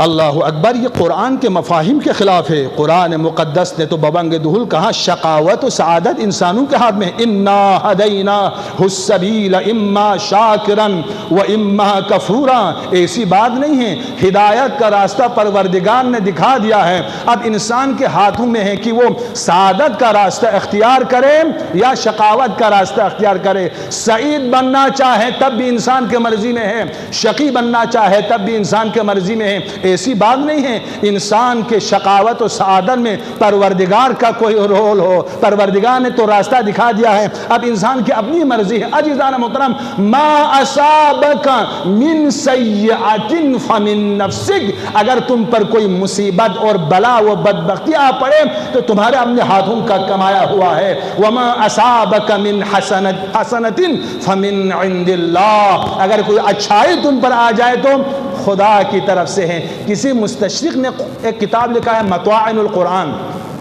Speaker 1: اللہ اکبر، یہ قرآن کے مفاہیم کے خلاف ہے۔ قرآن مقدس نے تو ببنگ دہل کہا شقاوت و سعادت انسانوں کے ہاتھ میں، انا ہدیناہ السبیل اما شاکرا و اما کفورا۔ ایسی بات نہیں ہے، ہدایت کا راستہ پروردگار نے دکھا دیا ہے، اب انسان کے ہاتھوں میں ہے کہ وہ سعادت کا راستہ اختیار کرے یا شقاوت کا راستہ اختیار کرے۔ سعید بننا چاہے تب بھی انسان کے مرضی میں ہے، شقی بننا چاہے تب بھی انسان کے مرضی میں ہے۔ ایسی بات نہیں ہے انسان کے شقاوت و سعادت میں پروردگار کا کوئی رول ہو، پروردگار نے تو راستہ دکھا دیا ہے، اب انسان کی اپنی مرضی ہے۔ عزیزان محترم، ما اصابک من سیئۃ فمن نفسک، اگر تم پر کوئی مصیبت اور بلا و بدبختی آ پڑے تو تمہارے اپنے ہاتھوں کا کمایا ہوا ہے۔ وما اصابک من حسنۃ فمن عند اللہ، اگر کوئی اچھائی تم پر آ جائے تو خدا کی طرف سے ہے۔ کسی مستشرق نے ایک کتاب لکھا ہے مطاعن القرآن،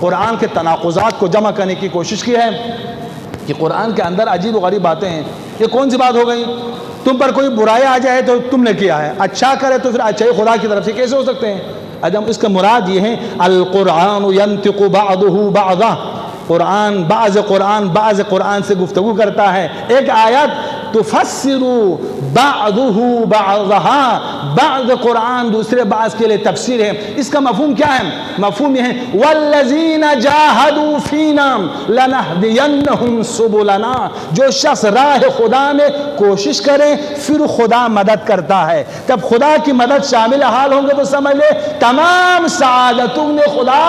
Speaker 1: قرآن کے تناقضات کو جمع کرنے کی کوشش کی ہے۔ کہ قرآن کے اندر عجیب و غریب باتیں ہیں. یہ کون سی بات ہو گئی؟ تم پر کوئی برائی آ جائے تو تم نے کیا ہے، اچھا کرے تو پھر اچھائی خدا کی طرف سے کیسے ہو سکتے ہیں؟ ادم اس کا مراد یہ ہے القرآن ینطق بعضہ بعضا، قرآن بعض قرآن سے گفتگو کرتا ہے. ایک آیت تفسر بعضہ بعضہا، بعض قرآن دوسرے بعض کے لیے تفسیر ہے. اس کا مفہوم کیا ہے؟ مفہوم یہ ہے والذین جاہدوا فینا لنہدینہم سبلنا، جو شخص راہ خدا میں کوشش کرے پھر خدا مدد کرتا ہے. جب خدا کی مدد شامل حال ہوں گے تو سمجھ لے تمام سعادتوں میں خدا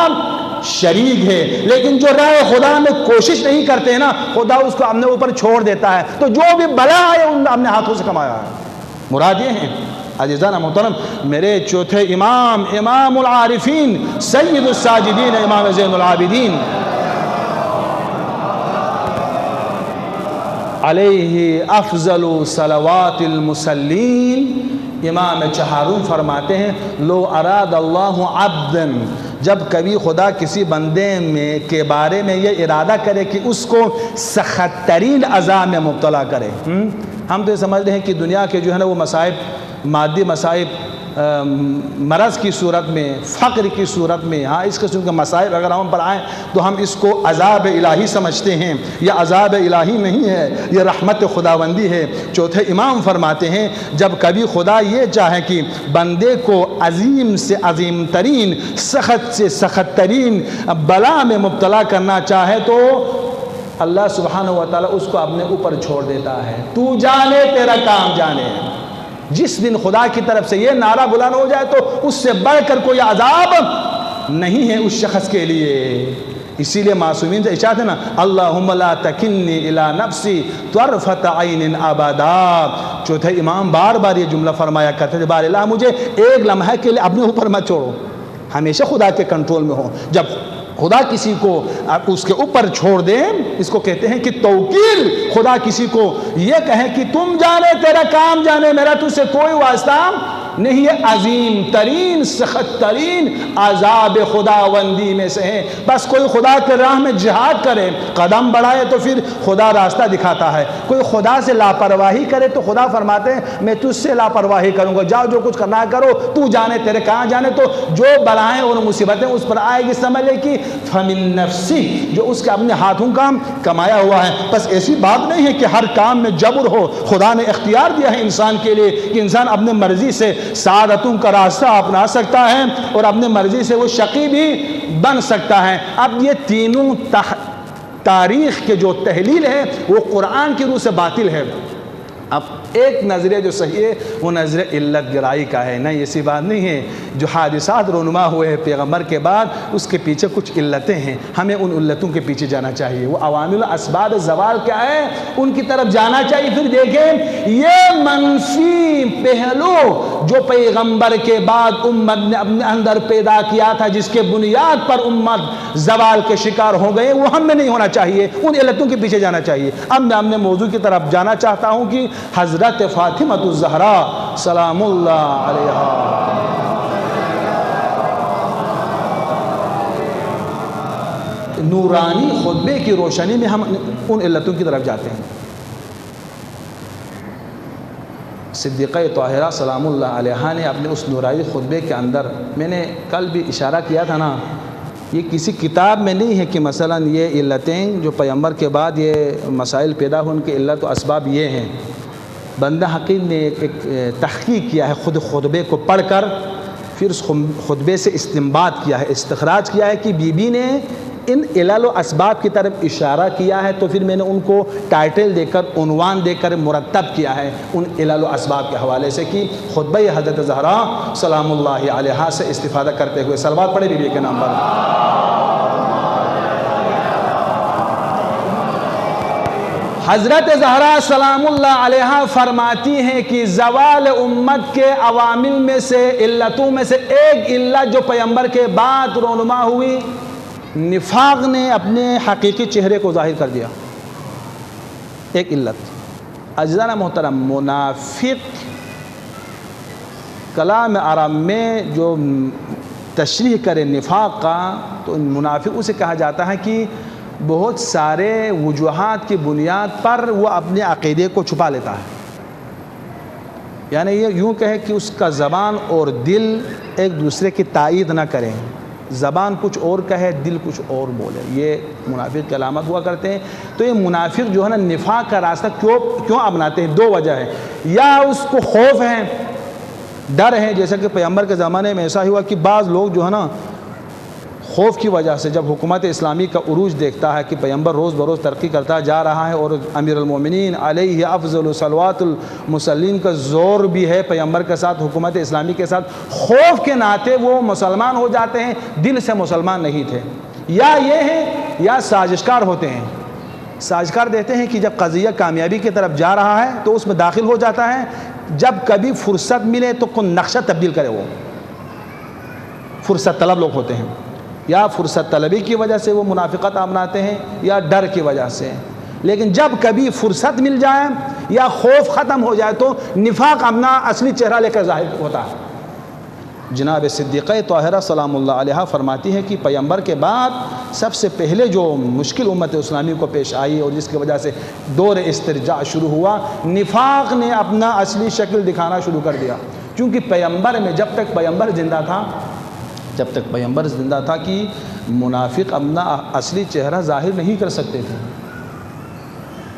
Speaker 1: شریک ہے. لیکن جو راہ خدا میں کوشش نہیں کرتے ہیں نا، خدا اس کو اپنے اوپر چھوڑ دیتا ہے. تو جو بھی بلا ہے ان نے اپنے ہاتھوں سے کمایا ہے. مراد یہ ہے عزیزان محترم، میرے چوتھے امام، امام العارفین، سید الساجدین، امام زین العابدین علیہ افضل صلوات المصلین، امام چہارم فرماتے ہیں لو اراد اللہ عبدا، جب کبھی خدا کسی بندے میں کے بارے میں یہ ارادہ کرے کہ اس کو سخت ترین عذاب میں مبتلا کرے. ہم تو یہ سمجھتے ہیں کہ دنیا کے جو ہے نا وہ مصائب، مادی مصائب، مرض کی صورت میں، فقر کی صورت میں، ہاں اس قسم کے مصائب اگر ہم پر آئیں تو ہم اس کو عذاب الہی سمجھتے ہیں. یہ عذاب الہی نہیں ہے، یہ رحمت خداوندی ہے. چوتھے امام فرماتے ہیں جب کبھی خدا یہ چاہے کہ بندے کو عظیم سے عظیم ترین، سخت سے سخت ترین بلا میں مبتلا کرنا چاہے تو اللہ سبحانہ و تعالیٰ اس کو اپنے اوپر چھوڑ دیتا ہے. تو جانے تیرا کام جانے. جس دن خدا کی طرف سے یہ نعرہ بلند ہو جائے تو اس سے بڑھ کر کوئی عذاب نہیں ہے اس شخص کے لیے. اسی لیے معصومین سے ارشاد ہے نا اللہم لا تکلنی الی نفسی طرفۃ عین ابدا. چوتھے امام بار بار یہ جملہ فرمایا کرتے تھے بار اللہ مجھے ایک لمحہ کے لیے اپنے اوپر مت چھوڑو، ہمیشہ خدا کے کنٹرول میں ہو. جب خدا کسی کو اس کے اوپر چھوڑ دے، اس کو کہتے ہیں کہ توکیل. خدا کسی کو یہ کہے کہ تم جانے تیرا کام جانے، میرا تجھ سے کوئی واسطہ نہیں ہے. عظیم ترین سخت ترین عذاب خداوندی میں سے ہے. بس کوئی خدا کے راہ میں جہاد کرے، قدم بڑھائے تو پھر خدا راستہ دکھاتا ہے. کوئی خدا سے لاپرواہی کرے تو خدا فرماتے ہیں میں تجھ سے لاپرواہی کروں گا، جاؤ جو کچھ کرنا کرو، تو جانے تیرے کہاں جانے. تو جو بلائیں اور مصیبتیں اس پر آئے گی سمجھ لے کہ فمن نفسی، جو اس کے اپنے ہاتھوں کا کمایا ہوا ہے. بس ایسی بات نہیں ہے کہ ہر کام میں جبر ہو. خدا نے اختیار دیا ہے انسان کے لیے کہ انسان اپنے مرضی سے سعادتوں کا راستہ اپنا سکتا ہے اور اپنے مرضی سے وہ شقی بھی بن سکتا ہے. اب یہ تینوں تاریخ کے جو تحلیل ہے وہ قرآن کی روح سے باطل ہے. اب ایک نظریہ جو صحیح ہے وہ نظریہ علت گرائی کا ہے. نہیں ایسی بات نہیں ہے. جو حادثات رونما ہوئے ہیں پیغمبر کے بعد اس کے پیچھے کچھ علتیں ہیں، ہمیں ان علتوں کے پیچھے جانا چاہیے. وہ عوامل اسباب زوال کیا ہے ان کی طرف جانا چاہیے. پھر دیکھیں یہ منفی پہلو جو پیغمبر کے بعد امت نے اپنے اندر پیدا کیا تھا جس کے بنیاد پر امت زوال کے شکار ہو گئے، وہ ہم میں نہیں ہونا چاہیے. ان علتوں کے پیچھے جانا چاہیے. اب میں اپنے موضوع کی طرف جانا چاہتا ہوں کہ حضرت فاطمہ الزہرا سلام اللہ علیہا نورانی خطبے کی روشنی میں ہم ان علتوں کی طرف جاتے ہیں. صدیقہ طاہرہ سلام اللہ علیہا نے اپنے اس نورانی خطبے کے اندر، میں نے کل بھی اشارہ کیا تھا نا، یہ کسی کتاب میں نہیں ہے کہ مثلا یہ علتیں جو پیغمبر کے بعد یہ مسائل پیدا ہونے کے علت و اسباب یہ ہیں. بندہ حقیق نے ایک تحقیق کیا ہے خود خطبے کو پڑھ کر، پھر اس خطبے سے استنباط کیا ہے، استخراج کیا ہے کہ بی بی نے ان علل و اسباب کی طرف اشارہ کیا ہے، تو پھر میں نے ان کو ٹائٹل دے کر عنوان دے کر مرتب کیا ہے ان علل و اسباب کے حوالے سے کہ خطبہ حضرت زہرا سلام اللہ علیہا سے استفادہ کرتے ہوئے صلوات پڑھے بی بی کے نام پر. حضرت زہرا سلام اللہ علیہا فرماتی ہیں کہ زوال امت کے عوامل میں سے، علتوں میں سے ایک علت جو پیغمبر کے بعد رونما ہوئی، نفاق نے اپنے حقیقی چہرے کو ظاہر کر دیا. ایک علت عزیزانہ محترم، منافق کلام عرب میں جو تشریح کرے نفاق کا تو منافق اسے کہا جاتا ہے کہ بہت سارے وجوہات کی بنیاد پر وہ اپنے عقیدے کو چھپا لیتا ہے. یعنی یہ یوں کہے کہ اس کا زبان اور دل ایک دوسرے کی تائید نہ کریں، زبان کچھ اور کہے دل کچھ اور بولے، یہ منافق کی علامت ہوا کرتے ہیں. تو یہ منافق جو ہے نا نفاق کا راستہ کیوں اپناتے ہیں؟ دو وجہ ہے. یا اس کو خوف ہے، ڈر ہے، جیسا کہ پیغمبر کے زمانے میں ایسا ہی ہوا کہ بعض لوگ جو ہے نا خوف کی وجہ سے جب حکومت اسلامی کا عروج دیکھتا ہے کہ پیغمبر روز بروز ترقی کرتا جا رہا ہے اور امیر المومنین علیہ افضل صلوات المسلین کا زور بھی ہے پیغمبر کے ساتھ، حکومت اسلامی کے ساتھ، خوف کے ناطے وہ مسلمان ہو جاتے ہیں، دل سے مسلمان نہیں تھے. یا یہ ہے یا سازشکار ہوتے ہیں. سازشکار دیتے ہیں کہ جب قضیہ کامیابی کی طرف جا رہا ہے تو اس میں داخل ہو جاتا ہے، جب کبھی فرصت ملے تو کوئی نقشہ تبدیل کرے. وہ فرصت طلب لوگ ہوتے ہیں، یا فرصت طلبی کی وجہ سے وہ منافقت اپناتے ہیں یا ڈر کی وجہ سے. لیکن جب کبھی فرصت مل جائے یا خوف ختم ہو جائے تو نفاق اپنا اصلی چہرہ لے کر ظاہر ہوتا ہے. جناب صدیقہ طاہرہ سلام اللہ علیہ فرماتی ہے کہ پیغمبر کے بعد سب سے پہلے جو مشکل امت اسلامی کو پیش آئی اور جس کی وجہ سے دور استرجاع شروع ہوا، نفاق نے اپنا اصلی شکل دکھانا شروع کر دیا. کیونکہ پیغمبر میں جب تک پیغمبر زندہ تھا کہ منافق اپنا اصلی چہرہ ظاہر نہیں کر سکتے تھے،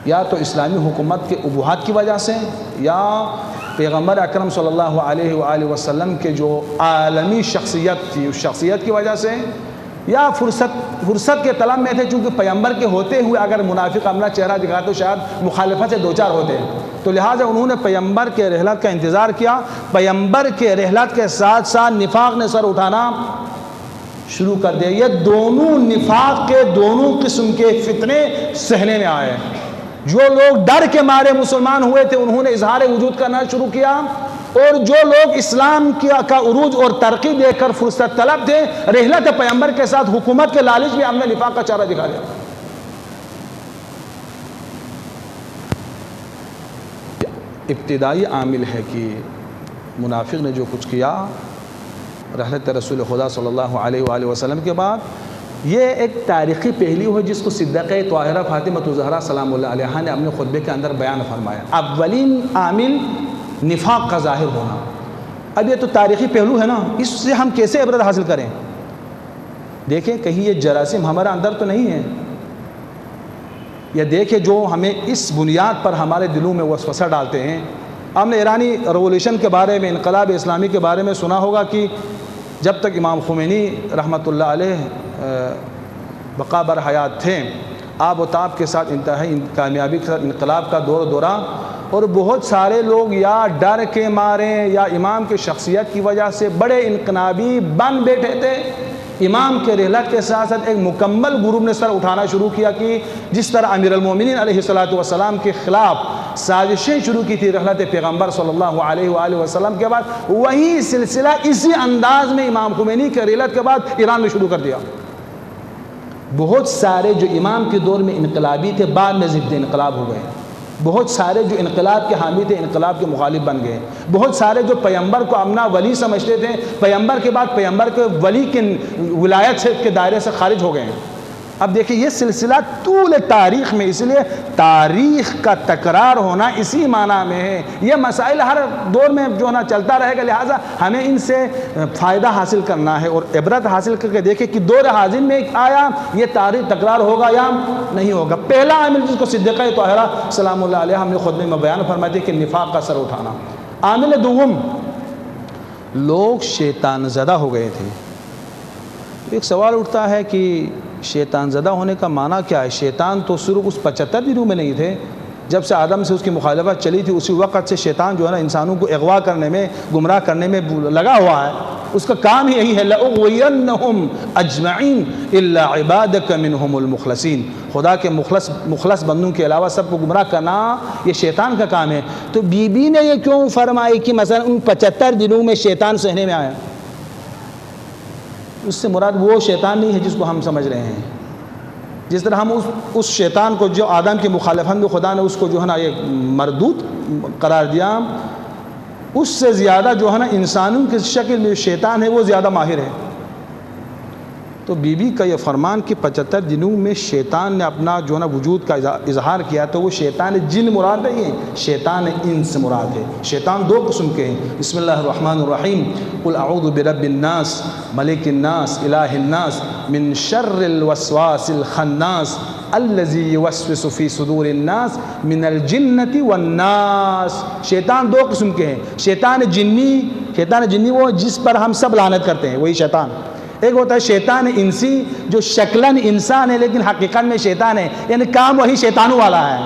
Speaker 1: یا تو اسلامی حکومت کے ابہات کی وجہ سے، یا پیغمبر اکرم صلی اللہ علیہ وآلہ وسلم کے جو عالمی شخصیت تھی اس شخصیت کی وجہ سے، یا فرصت کے طلب میں تھے. چونکہ پیغمبر کے ہوتے ہوئے اگر منافق اپنا چہرہ دکھاتے تو شاید مخالفت سے دوچار ہوتے ہیں، تو لہٰذا انہوں نے پیغمبر کے رحلت کا انتظار کیا. پیغمبر کے رحلت کے ساتھ ساتھ نفاق نے سر اٹھانا شروع کر دیا. یہ دونوں نفاق کے دونوں قسم کے فتنے سہنے میں آئے. جو لوگ ڈر کے مارے مسلمان ہوئے تھے انہوں نے اظہار وجود کرنا شروع کیا، اور جو لوگ اسلام کا عروج اور ترقی دیکھ کر فرصت طلب تھے، رحلت پیغمبر کے ساتھ حکومت کے لالچ میں اپنے نفاق کا چہرہ دکھا دیا. ابتدائی عامل ہے کہ منافق نے جو کچھ کیا رحلت رسول خدا صلی اللہ علیہ وآلہ وسلم کے بعد، یہ ایک تاریخی پہلو ہے جس کو صدیقہ طاہرہ فاطمۃ الزہرا سلام اللہ علیہا نے اپنے خطبے کے اندر بیان فرمایا. اولین عامل نفاق کا ظاہر ہونا. اب یہ تو تاریخی پہلو ہے نا، اس سے ہم کیسے عبرت حاصل کریں؟ دیکھیں کہیں یہ جراثیم ہمارے اندر تو نہیں ہے. یہ دیکھیں جو ہمیں اس بنیاد پر ہمارے دلوں میں وسوسہ ڈالتے ہیں. ہم نے ایرانی ریولوشن کے بارے میں، انقلاب اسلامی کے بارے میں سنا ہوگا کہ جب تک امام خمینی رحمۃ اللہ علیہ بقا بر حیات تھے، آب و تاب کے ساتھ انتہائی کامیابی کے ساتھ انقلاب کا دورہ، اور بہت سارے لوگ یا ڈر کے مارے یا امام کی شخصیت کی وجہ سے بڑے انقلابی بن بیٹھے تھے. امام کے رحلت کے ساتھ ساتھ ایک مکمل گروپ نے سر اٹھانا شروع کیا کہ جس طرح امیر المومنین علیہ السلام کے خلاف سازشیں شروع کی تھی رحلت پیغمبر صلی اللہ علیہ وآلہ وسلم کے بعد، وہی سلسلہ اسی انداز میں امام خمینی کے رحلت کے بعد ایران میں شروع کر دیا. بہت سارے جو امام کے دور میں انقلابی تھے بعد میں ضد انقلاب ہو گئے. بہت سارے جو انقلاب کے حامی تھے انقلاب کے مخالف بن گئے. بہت سارے جو پیغمبر کو اپنا ولی سمجھتے تھے پیغمبر کے بعد پیغمبر کے ولی کے ولایت سے کے دائرے سے خارج ہو گئے ہیں. اب دیکھیں یہ سلسلہ طول تاریخ میں، اس لیے تاریخ کا تکرار ہونا اسی معنی میں ہے. یہ مسائل ہر دور میں جو ہے نا چلتا رہے گا، لہٰذا ہمیں ان سے فائدہ حاصل کرنا ہے اور عبرت حاصل کر کے دیکھیں کہ دور حاضر میں آیا یہ تاریخ تکرار ہوگا یا نہیں ہوگا. پہلا عامل جس کو صدیقہ طاہرہ سلام اللہ علیہ ہم نے خطبے میں بیان فرمایا کہ نفاق کا سر اٹھانا. عامل دوم، لوگ شیطان زدہ ہو گئے تھے. ایک سوال اٹھتا ہے کہ شیطان زدہ ہونے کا معنی کیا ہے؟ شیطان تو صرف اس 75 دنوں میں نہیں تھے، جب سے آدم سے اس کی مخالفت چلی تھی اسی وقت سے شیطان جو ہے نا انسانوں کو اغوا کرنے میں، گمراہ کرنے میں لگا ہوا ہے. اس کا کام ہی یہی ہے، لَأُغْوِيَنَّهُمْ أَجْمَعِينَ إِلَّا عِبَادَكَ مِنْهُمُ الْمُخْلَصِينَ. خدا کے مخلص بندوں کے علاوہ سب کو گمراہ کرنا یہ شیطان کا کام ہے. تو بی بی نے یہ کیوں فرمائی کہ مثلا ان 75 دنوں میں شیطان سہنے میں آیا؟ اس سے مراد وہ شیطان نہیں ہے جس کو ہم سمجھ رہے ہیں. جس طرح ہم اس شیطان کو جو آدم کی مخالفت میں خدا نے اس کو جو ہے نا ایک مردود قرار دیا، اس سے زیادہ جو ہے نا انسانوں کی شکل میں شیطان ہے وہ زیادہ ماہر ہے. تو بی بی کا یہ فرمان کہ 75 دنوں میں شیطان نے اپنا جو ہے نا وجود کا اظہار کیا، تو وہ شیطان جن مراد نہیں ہے، شیطان انس مراد ہے۔ شیطان دو قسم کے ہیں۔ بسم اللہ الرحمن الرحیم، قل اعوذ برب الناس ملک الناس الہ الناس من شر الوسواس الخناس الذی یوسوس فی صدور الناس من الجنۃ والناس۔ شیطان دو قسم کے ہیں، شیطان جنی وہ جس پر ہم سب لعنت کرتے ہیں، وہی شیطان۔ ایک ہوتا ہے شیطان انسی جو شکلاً انسان ہے لیکن حقیقت میں شیطان ہے، یعنی کام وہی شیطانوں والا ہے،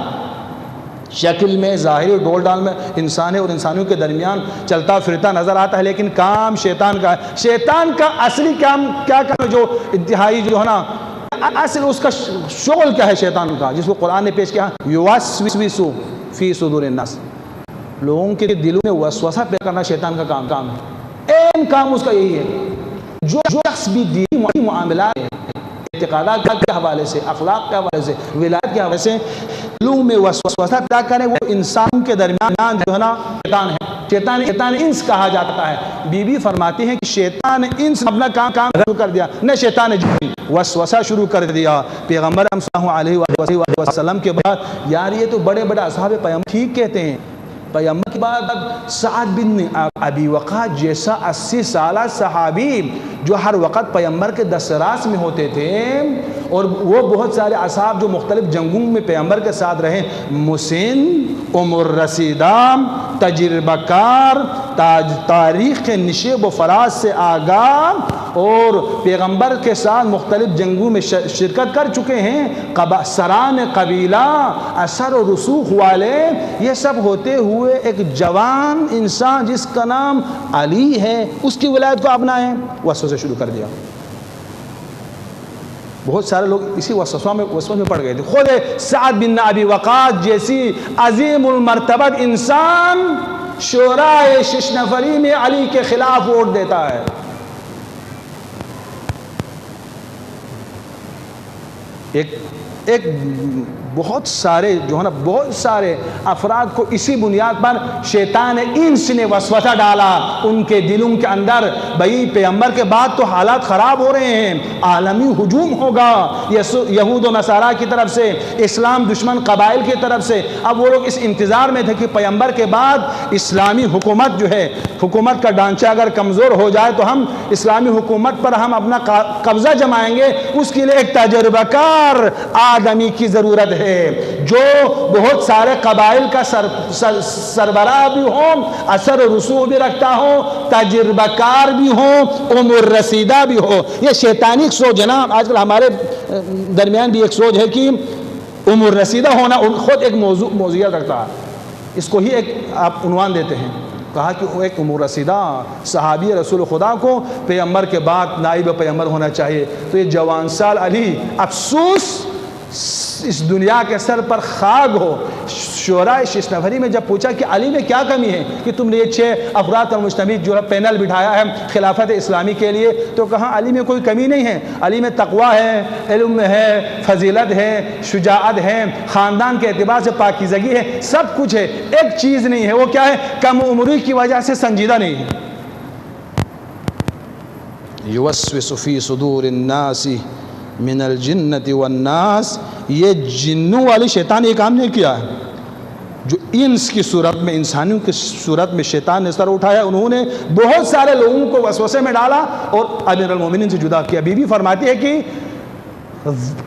Speaker 1: شکل میں ظاہری ڈول ڈال میں انسان ہے اور انسانوں کے درمیان چلتا پھرتا نظر آتا ہے، لیکن کام شیطان کا ہے۔ شیطان کا اصلی کام کیا ہے؟ جو انتہائی جو ہے نا اصل اس کا شغل کیا ہے شیطان کا، جس کو قرآن نے پیش کیا، یوسوس فی صدور الناس، لوگوں کے دلوں میں وسوسہ پیدا کرنا شیطان کا کام ہے، این کام اس کا یہی ہے۔ جو شخص بھی دینی معاملات اعتقادات کے حوالے سے، اخلاق کے حوالے سے، ولایت کے حوالے سے دلوں میں وسوسہ پیدا کرے، وہ انسان کے درمیان جو ہے نا شیطان ہے، شیطان انس کہا جاتا ہے۔ بی بی فرماتی ہیں کہ شیطان انس اپنا کام شروع کر دیا، نہ شیطان جن وسوسہ شروع کر دیا۔ پیغمبر صلی اللہ علیہ وسلم کے بعد یار یہ تو بڑے اصحاب پیغمبر ٹھیک کہتے ہیں، پیغمبر کے بعد سعد بن ابی وقاص جیسا 80 سالہ صحابی جو ہر وقت پیغمبر کے دسترس میں ہوتے تھے، اور وہ بہت سارے اصحاب جو مختلف جنگوں میں پیغمبر کے ساتھ رہے، مسن، عمر رسیدہ، تجربہ کار، تاریخ نشیب و فراز سے آگاہ، اور پیغمبر کے ساتھ مختلف جنگوں میں شرکت کر چکے ہیں، سران قبیلہ، اثر و رسوخ والے، یہ سب ہوتے ہوئے ایک جوان انسان جس کا نام علی ہے، اس کی ولایت کو اپنائیں، وسوسہ شروع کر دیا۔ بہت سارے لوگ اسی وسوسہ میں پڑ گئے تھے۔ خود سعد بن ابی وقاص جیسی عظیم المرتبت انسان شورائے 6 نفری میں علی کے خلاف ووٹ دیتا ہے۔ ایک بہت سارے جو ہے نا بہت سارے افراد کو اسی بنیاد پر شیطان انس نے وسوسہ ڈالا ان کے دلوں کے اندر، بھئی پیغمبر کے بعد تو حالات خراب ہو رہے ہیں، عالمی ہجوم ہوگا یہود و نصارہ کی طرف سے، اسلام دشمن قبائل کی طرف سے۔ اب وہ لوگ اس انتظار میں تھے کہ پیغمبر کے بعد اسلامی حکومت جو ہے، حکومت کا ڈھانچہ اگر کمزور ہو جائے تو ہم اسلامی حکومت پر ہم اپنا قبضہ جمائیں گے، اس کے لیے ایک تجربہ کار آدمی کی ضرورت ہے جو بہت سارے قبائل کا سربراہ بھی ہو، اثر و رسوخ بھی رکھتا ہو، تجربہ کار بھی ہو، عمر رسیدہ بھی ہو۔ یہ شیطانی سوچ ہے نا، آج کل ہمارے درمیان بھی ایک سوچ ہے کہ عمر رسیدہ ہونا خود ایک موضوعیت رکھتا ہے، اس کو ہی ایک آپ عنوان دیتے ہیں۔ کہا کہ وہ ایک عمر رسیدہ صحابی رسول خدا کو پیغمبر کے بعد نائب پیغمبر ہونا چاہیے، تو یہ جوان سال علی افسوس اس دنیا کے سر پر خاک ہو۔ شورائے 6 نفری میں جب پوچھا کہ علی میں کیا کمی ہے کہ تم نے یہ 6 افراد پر مشتمل جو ہے پینل بٹھایا ہے خلافت اسلامی کے لیے، تو کہا علی میں کوئی کمی نہیں ہے، علی میں تقویٰ ہے، علم ہے، فضیلت ہے، شجاعت ہے، خاندان کے اعتبار سے پاکیزگی ہے، سب کچھ ہے، ایک چیز نہیں ہے، وہ کیا ہے؟ کم عمری کی وجہ سے سنجیدہ نہیں ہے۔ یوسوس فی صدور الناس من الجنۃ والناس، یہ جنوں والی شیطان یہ کام نہیں کیا ہے، جو انس کی صورت میں، انسانیوں کی صورت میں شیطان نے سر اٹھایا، انہوں نے بہت سارے لوگوں کو وسوسے میں ڈالا اور امیر المومنین سے جدا کیا۔ بی بی فرماتی ہے کہ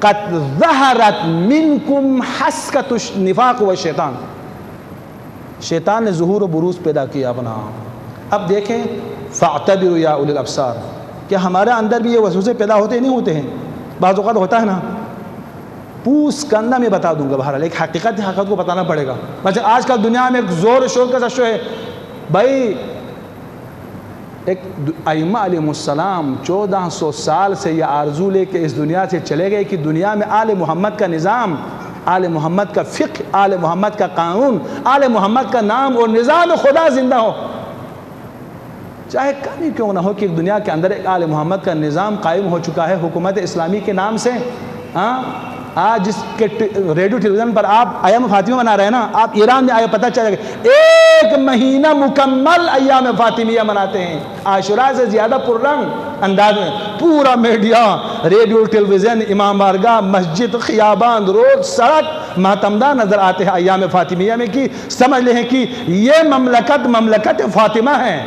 Speaker 1: قد ظہرت منکم حسکۃ النفاق والشیطان، شیطان نے ظہور و بروز پیدا کیا اپنا۔ اب دیکھیں فاعتبروا یا اولی الابصار، کیا ہمارے اندر بھی یہ وسوسے پیدا ہوتے نہیں ہوتے ہیں؟ بعض اوقات ہوتا ہے نا، پوس کندہ میں بتا دوں گا، بہرحال ایک حقیقت کو بتانا پڑے گا۔ مثلا آج کل دنیا میں ایک زور و شور کا رشو ہے، بھائی ایک ائمہ علیہ السلام 1400 سال سے یہ آرزو لے کے اس دنیا سے چلے گئے کہ دنیا میں آل محمد کا نظام، آل محمد کا فقہ، آل محمد کا قانون، آل محمد کا نام اور نظام خدا زندہ ہو، چاہے کمی کیوں نہ ہو کہ ایک دنیا کے اندر ایک آل محمد کا نظام قائم ہو چکا ہے حکومت اسلامی کے نام سے۔ آج جس کے ریڈیو ٹیلی ویژن پر آپ ایام فاطمیہ منا رہے ہیں نا، آپ ایران میں آئے پتہ چلے گا 1 مہینہ مکمل ایام فاطمیہ مناتے ہیں، عاشورہ سے زیادہ پررنگ انداز میں پورا میڈیا، ریڈیو، ٹیلی ویژن، امام بارگاہ، مسجد، خیابان، روڈ، سڑک ماتمدار نظر آتے ہیں ایام فاطمیہ میں کہ سمجھ لیں کہ یہ مملکت فاطمہ ہے،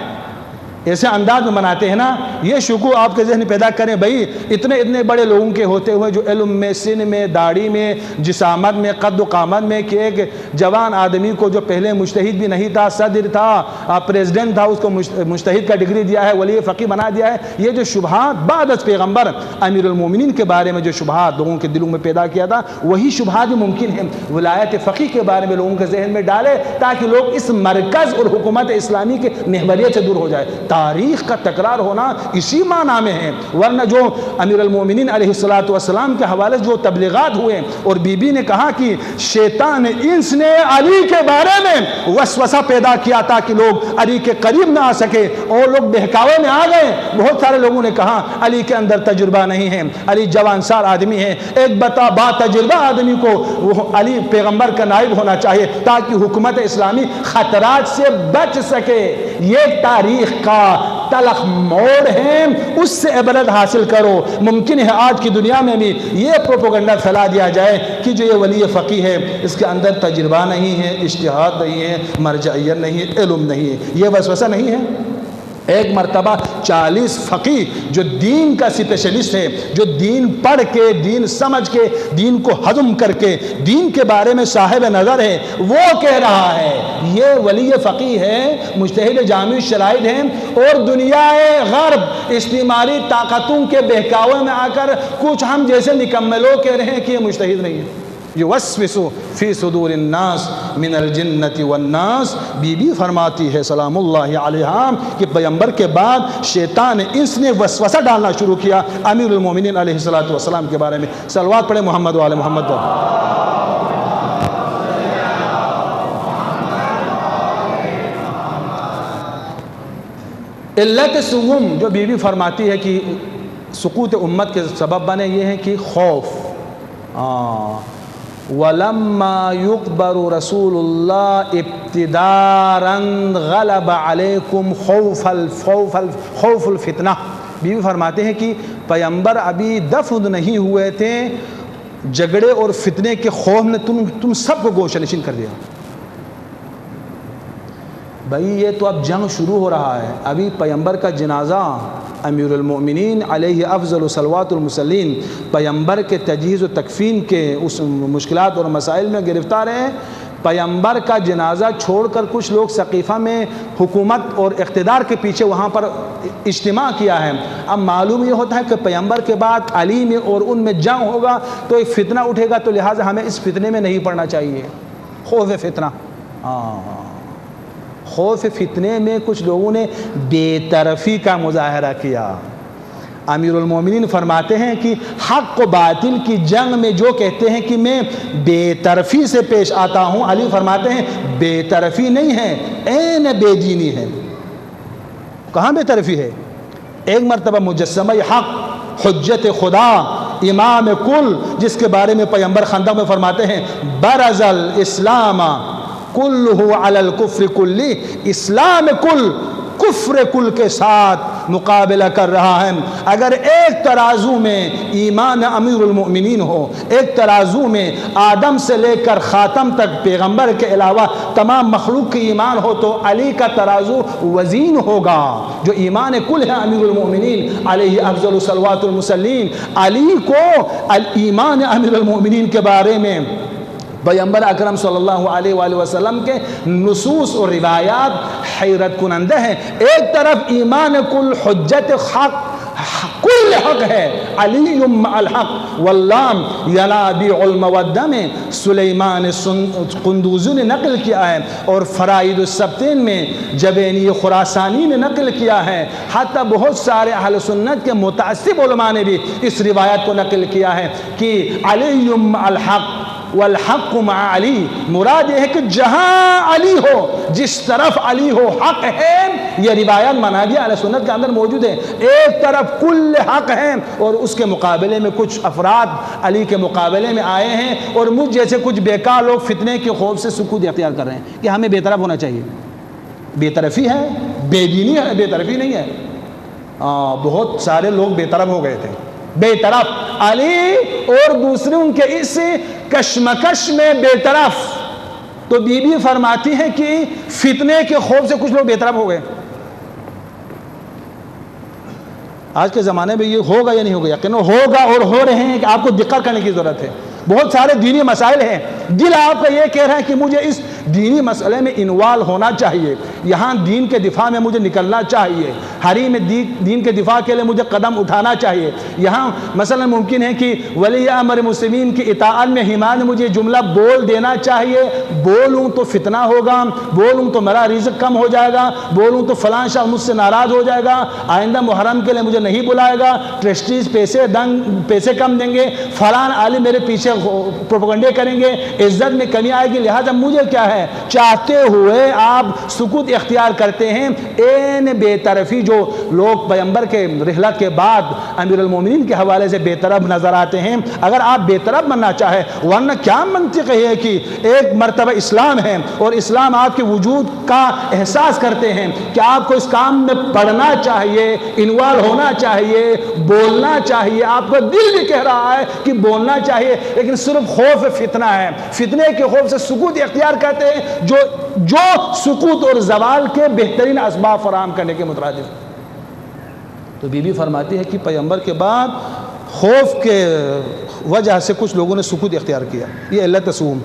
Speaker 1: ایسے انداز میں مناتے ہیں نا۔ یہ شکوہ آپ کے ذہن پیدا کریں بھائی اتنے بڑے لوگوں کے ہوتے ہوئے جو علم میں، سن میں، داڑھی میں، جسامت میں، قد و قامت میں، کہ ایک جوان آدمی کو جو پہلے مجتہد بھی نہیں تھا، صدر تھا، پریزیڈنٹ تھا، اس کو مجتہد کا ڈگری دیا ہے، ولی فقیہ بنا دیا ہے۔ یہ جو شبہات بعد از پیغمبر امیر المومنین کے بارے میں جو شبہات لوگوں کے دلوں میں پیدا کیا تھا، وہی شبہات ممکن ہے ولایت فقیہ کے بارے میں لوگوں کے ذہن میں ڈالے تاکہ لوگ اس مرکز اور حکومت اسلامی کے محوریت سے دور ہو جائے۔ تاریخ کا تکرار ہونا اسی معنی میں ہے، ورنہ جو امیر المومنین علیہ السلام کے حوالے سے جو تبلیغات ہوئے اور بی بی نے کہا کہ شیطان انس نے علی کے بارے میں وسوسہ پیدا کیا تاکہ لوگ علی کے قریب نہ آ سکے، اور لوگ بہکاوے میں آ گئے۔ بہت سارے لوگوں نے کہا علی کے اندر تجربہ نہیں ہے، علی جوان سار آدمی ہے، ایک با تجربہ آدمی کو وہ علی پیغمبر کا نائب ہونا چاہیے تاکہ حکومت اسلامی خطرات سے بچ سکے۔ یہ تاریخ کا تلخ موڑ ہے، اس سے عبرت حاصل کرو۔ ممکن ہے آج کی دنیا میں بھی یہ پروپیگنڈا پھیلا دیا جائے کہ جو یہ ولی فقیہ ہے اس کے اندر تجربہ نہیں ہے، اجتہاد نہیں ہے، مرجعیت نہیں ہے، علم نہیں ہے۔ یہ وسوسہ نہیں ہے؟ ایک مرتبہ 40 فقیہ جو دین کا اسپیشلسٹ ہے، جو دین پڑھ کے، دین سمجھ کے، دین کو ہضم کر کے، دین کے بارے میں صاحب نظر ہے، وہ کہہ رہا ہے یہ ولی فقیہ ہے، مجتہد جامع شرائط ہیں، اور دنیا غرب استعماری طاقتوں کے بہکاوے میں آ کر کچھ ہم جیسے نکمے لوگ کہہ رہے ہیں کہ یہ مجتہد نہیں ہے۔ یوسوس فی صدور الناس من الجنت والناس، بی بی فرماتی ہے سلام اللہ علیہا کہ پیغمبر کے بعد شیطان انس نے وسوسہ ڈالنا شروع کیا امیر المومنین علیہ السلام کے بارے میں۔ صلوات پڑھیں محمد و آل محمد پر۔ علت سوم جو بی بی فرماتی ہے کہ سقوط امت کے سبب بنے، یہ ہے کہ خوف۔ وَلَمَّا يُقْبَرُ رَسُولُ اللَّهِ ابْتِدَارًا غَلَبَ عَلَيْكُمْ خَوْفُ الْفِتْنَةِ۔ بی بی فرماتے ہیں کہ پیغمبر ابھی دفن نہیں ہوئے تھے، جھگڑے اور فتنے کے خوف نے تم سب کو گوشہ نشین کر دیا۔ بھائی یہ تو اب جنگ شروع ہو رہا ہے، ابھی پیغمبر کا جنازہ امیر المؤمنین علیہ افضل صلوات المسلین پیغمبر کے تجہیز و تکفین کے اس مشکلات اور مسائل میں گرفتار ہیں۔ پیغمبر کا جنازہ چھوڑ کر کچھ لوگ سقیفہ میں حکومت اور اقتدار کے پیچھے وہاں پر اجتماع کیا ہے۔ اب معلوم یہ ہوتا ہے کہ پیغمبر کے بعد علی میں اور ان میں جنگ ہوگا تو ایک فتنہ اٹھے گا، تو لہٰذا ہمیں اس فتنے میں نہیں پڑنا چاہیے۔ خوف فتنہ، خوف فتنے میں کچھ لوگوں نے بے طرفی کا مظاہرہ کیا۔ امیر المومنین فرماتے ہیں کہ حق و باطل کی جنگ میں جو کہتے ہیں کہ میں بے طرفی سے پیش آتا ہوں، علی فرماتے ہیں بے طرفی نہیں ہے، عین بے دینی ہے۔ کہاں بے طرفی ہے؟ ایک مرتبہ مجسمہ حق، حجت خدا، امام کل، جس کے بارے میں پیغمبر خندق میں فرماتے ہیں برز الاسلام کلہ علی الکفر کلی، اسلام کل کفر کل کے ساتھ مقابلہ کر رہا ہے۔ اگر ایک ترازو میں ایمان امیر المؤمنین ہو، ایک ترازو میں آدم سے لے کر خاتم تک پیغمبر کے علاوہ تمام مخلوق کی ایمان ہو، تو علی کا ترازو وزین ہوگا۔ جو ایمان کل ہے امیر المؤمنین علیہ افضل صلوات المسلین، علی کو ایمان امیر المؤمنین کے بارے میں پیغمبر اکرم صلی اللہ علیہ وآلہ وسلم کے نصوص اور روایات حیرت کنندہ ہیں۔ ایک طرف ایمان کل حجت حق، کل حق ہے، علی مع الحق واللام ینابیع المودہ میں سلیمان قندوزی نے نقل کیا ہے، اور فرائد السبتین میں جبینی خراسانی نے نقل کیا ہے، حتیٰ بہت سارے اہل سنت کے متعصب علماء نے بھی اس روایت کو نقل کیا ہے کہ علی مع الحق والحق مع علی، مراد یہ ہے کہ جہاں علی ہو، جس طرف علی ہو حق ہے۔ یہ روایات مناجع اہل سنت کے اندر موجود ہے۔ ایک طرف کل حق ہے اور اس کے مقابلے میں کچھ افراد علی کے مقابلے میں آئے ہیں، اور مجھ جیسے کچھ بیکار لوگ فتنے کے خوف سے سکوت اختیار کر رہے ہیں کہ ہمیں بے طرف ہونا چاہیے۔ بے طرفی ہے، بے دینی ہے، بے طرفی نہیں ہے۔ بہت سارے لوگ بے طرف ہو گئے تھے، بے طرف، علی اور دوسرے ان کے اس کشمکش میں بے طرف۔ تو بی بی فرماتی ہے کہ فتنے کے خوف سے کچھ لوگ بے طرف ہو گئے۔ آج کے زمانے میں یہ ہوگا یا نہیں ہوگا؟ یقیناً ہوگا، اور ہو رہے ہیں کہ آپ کو دقت کرنے کی ضرورت ہے۔ بہت سارے دینی مسائل ہیں، دل آپ کا یہ کہہ رہا ہے کہ مجھے اس دینی مسئلے میں انوالو ہونا چاہیے، یہاں دین کے دفاع میں مجھے نکلنا چاہیے، حریم دین کے دفاع کے لیے مجھے قدم اٹھانا چاہیے۔ یہاں مثلا ممکن ہے کہ ولی امر مسلمین کی اطاعت میں حمایت میں مجھے جملہ بول دینا چاہیے، بولوں تو فتنہ ہوگا، بولوں تو میرا رزق کم ہو جائے گا، بولوں تو فلاں شخص مجھ سے ناراض ہو جائے گا، آئندہ محرم کے لیے مجھے نہیں بلائے گا، ٹرسٹیز پیسے کم دیں گے، فلاں عالم میرے پیچھے پروپیگنڈے کریں گے، عزت میں کمی آئے گی، لہذا مجھے کیا ہے، چاہتے ہوئے آپ سکوت اختیار کرتے ہیں۔ این بے طرفی جو لوگ پیغمبر کے رحلت کے بعد امیر المومنین کے حوالے سے بے طرف نظر آتے ہیں، اگر آپ بے طرف بننا چاہے، ورنہ کیا منطق ہے کہ ایک مرتبہ اسلام ہے اور اسلام آپ کے وجود کا احساس کرتے ہیں کہ آپ کو اس کام میں پڑھنا چاہیے، انوالو ہونا چاہیے، بولنا چاہیے، آپ کا دل بھی کہہ رہا ہے کہ بولنا چاہیے، لیکن صرف خوف فتنہ ہے، فتنے کے خوف سے سکوت اختیار کرتے ہیں جو سکوت اور زوال کے بہترین اسباب فراہم کرنے کے مترادف۔ تو بی بی فرماتی ہے کہ پیغمبر کے بعد خوف کے وجہ سے کچھ لوگوں نے سکوت اختیار کیا، یہ علت تصوم۔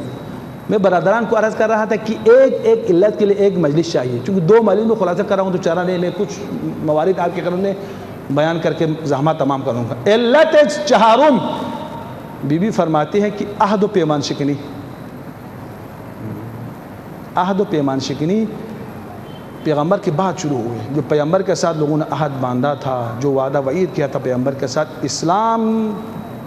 Speaker 1: میں برادران کو عرض کر رہا تھا کہ ایک علت کے لیے ایک مجلس چاہیے، چونکہ 2 مجلس میں خلاصہ کر رہا ہوں تو چارہ نہیں، میں کچھ موارد آپ کے کرنے بیان کر کے زحمت تمام کروں گا۔ علت چہارم، بی بی فرماتی ہے کہ عہد و پیمان شکنی، عہد و پیمان شکنی پیغمبر کے بعد شروع ہوئے۔ جو پیغمبر کے ساتھ لوگوں نے عہد باندھا تھا، جو وعدہ وعید کیا تھا پیغمبر کے ساتھ، اسلام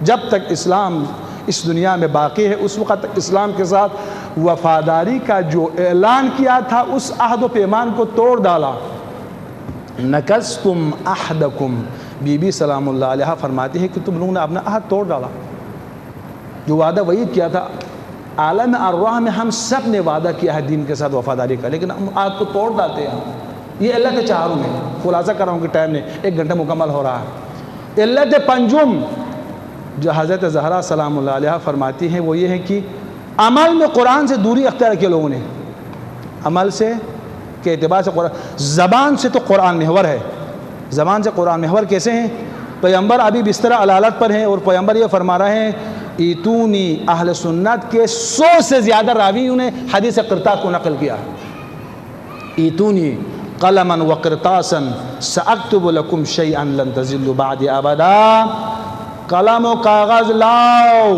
Speaker 1: جب تک اسلام اس دنیا میں باقی ہے اس وقت تک اسلام کے ساتھ وفاداری کا جو اعلان کیا تھا اس عہد و پیمان کو توڑ ڈالا۔ نکستم عہدکم، بی بی سلام اللہ علیہ فرماتی ہے کہ تم لوگوں نے اپنا عہد توڑ ڈالا، جو وعدہ وعید کیا تھا۔ عالم ارواح میں ہم سب نے وعدہ کیا ہے دین کے ساتھ وفاداری کا، لیکن ہم عہد کو توڑ ڈالتے ہیں۔ یہ علت چہارم ہے، خلاصہ کر رہا ہوں کہ ٹائم نے 1 گھنٹہ مکمل ہو رہا ہے۔ علت پنجم جو حضرت زہرا سلام اللہ علیہ فرماتی ہیں وہ یہ ہے کہ عمل میں قرآن سے دوری اختیار کیا لوگوں نے، عمل سے کے اعتبار سے قرآن، زبان سے تو قرآن محور ہے، زبان سے قرآن محور کیسے ہیں؟ پیغمبر ابھی بستر علالت پر ہیں اور پیغمبر یہ فرما رہے ہیں، ایتونی، اہل سنت کے 100 سے زیادہ راویوں نے حدیث قرطاس کو نقل کیا۔ ایتونی قلما وقرطاسا ساکتب لکم شیئا لن تضلوا بعد ابدا، قلم و کاغذ لاؤ،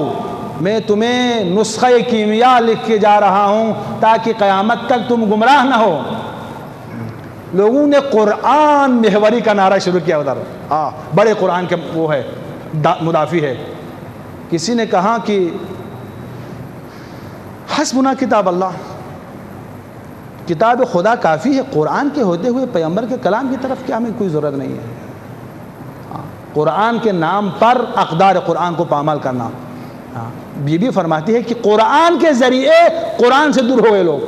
Speaker 1: میں تمہیں نسخہ کیمیا لکھ کے جا رہا ہوں تاکہ قیامت تک تم گمراہ نہ ہو۔ لوگوں نے قرآن محوری کا نعرہ شروع کیا ادھر، بڑے قرآن کے وہ ہے مدافع ہے۔ کسی نے کہا کہ حسبنا کتاب اللہ، کتاب خدا کافی ہے، قرآن کے ہوتے ہوئے پیغمبر کے کلام کی طرف کیا ہمیں کوئی ضرورت نہیں ہے۔ قرآن کے نام پر اقدار قرآن کو پامال کرنا۔ بی بی فرماتی ہے کہ قرآن کے ذریعے قرآن سے دور ہوئے لوگ،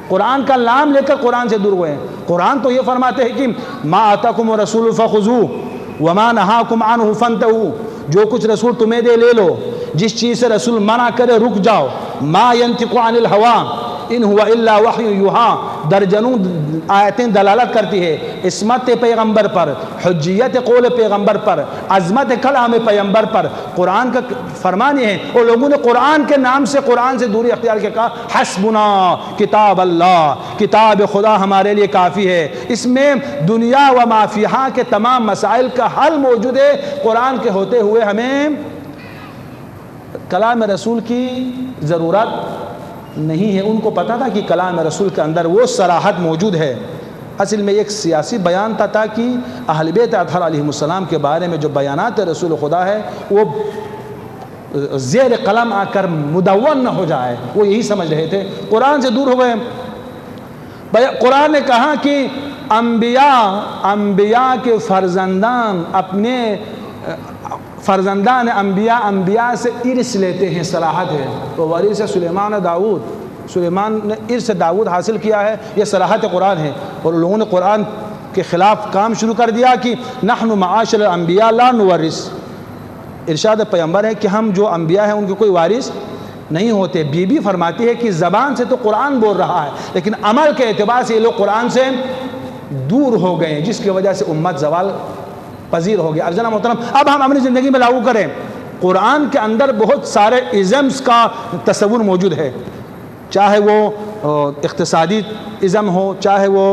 Speaker 1: قرآن کا نام لے کر قرآن سے دور ہوئے۔ قرآن تو یہ فرماتے ہیں کہ ما آتاکم الرسول فخذوہ وما نہاکم عنہ فانتہوا، جو کچھ رسول تمہیں دے لے لو، جس چیز سے رسول منع کرے رک جاؤ۔ ما ینطق عن الہوی ان ہوا الا وحی یوحی، درجنوں آیتیں دلالت کرتی ہے عصمت پیغمبر پر، حجیت قول پیغمبر پر، عظمت کلام پیغمبر پر۔ قرآن کا فرمان یہ ہے، اور لوگوں نے قرآن کے نام سے قرآن سے دوری اختیار کیا، کہا حسبنا کتاب اللہ، کتاب خدا ہمارے لیے کافی ہے، اس میں دنیا و ما فیہا کے تمام مسائل کا حل موجود ہے۔ قرآن کے ہوتے ہوئے ہمیں کلام رسول کی ضرورت نہیں ہے۔ ان کو پتہ تھا کہ کلام رسول کے اندر وہ صراحت موجود ہے۔ اصل میں ایک سیاسی بیان تھا تاکہ اہل بیت اطہار علیہ السلام کے بارے میں جو بیانات رسول خدا ہے وہ زیر قلم آ کر مدون نہ ہو جائے، وہ یہی سمجھ رہے تھے، قرآن سے دور ہو گئے۔ قرآن نے کہا کہ انبیاء کے فرزندان اپنے فرزندان انبیاء سے ارث لیتے ہیں، صلاحت ہے۔ تو وارث سلیمان داؤد، سلیمان نے ارث داؤد حاصل کیا ہے، یہ صلاحت قرآن ہے۔ اور لوگوں نے قرآن کے خلاف کام شروع کر دیا کہ نحن معاشر الانبیاء لا نورث. ارشاد پیغمبر ہے کہ ہم جو انبیاء ہیں ان کے کوئی وارث نہیں ہوتے. بی بی فرماتی ہے کہ زبان سے تو قرآن بول رہا ہے لیکن عمل کے اعتبار سے یہ لوگ قرآن سے دور ہو گئے ہیں، جس کی وجہ سے امت زوال پذیر ہو گیا. ارجنا محترم، اب ہم اپنی زندگی میں لاگو کریں. قرآن کے اندر بہت سارے ازمز کا تصور موجود ہے، چاہے وہ اقتصادی ازم ہو، چاہے وہ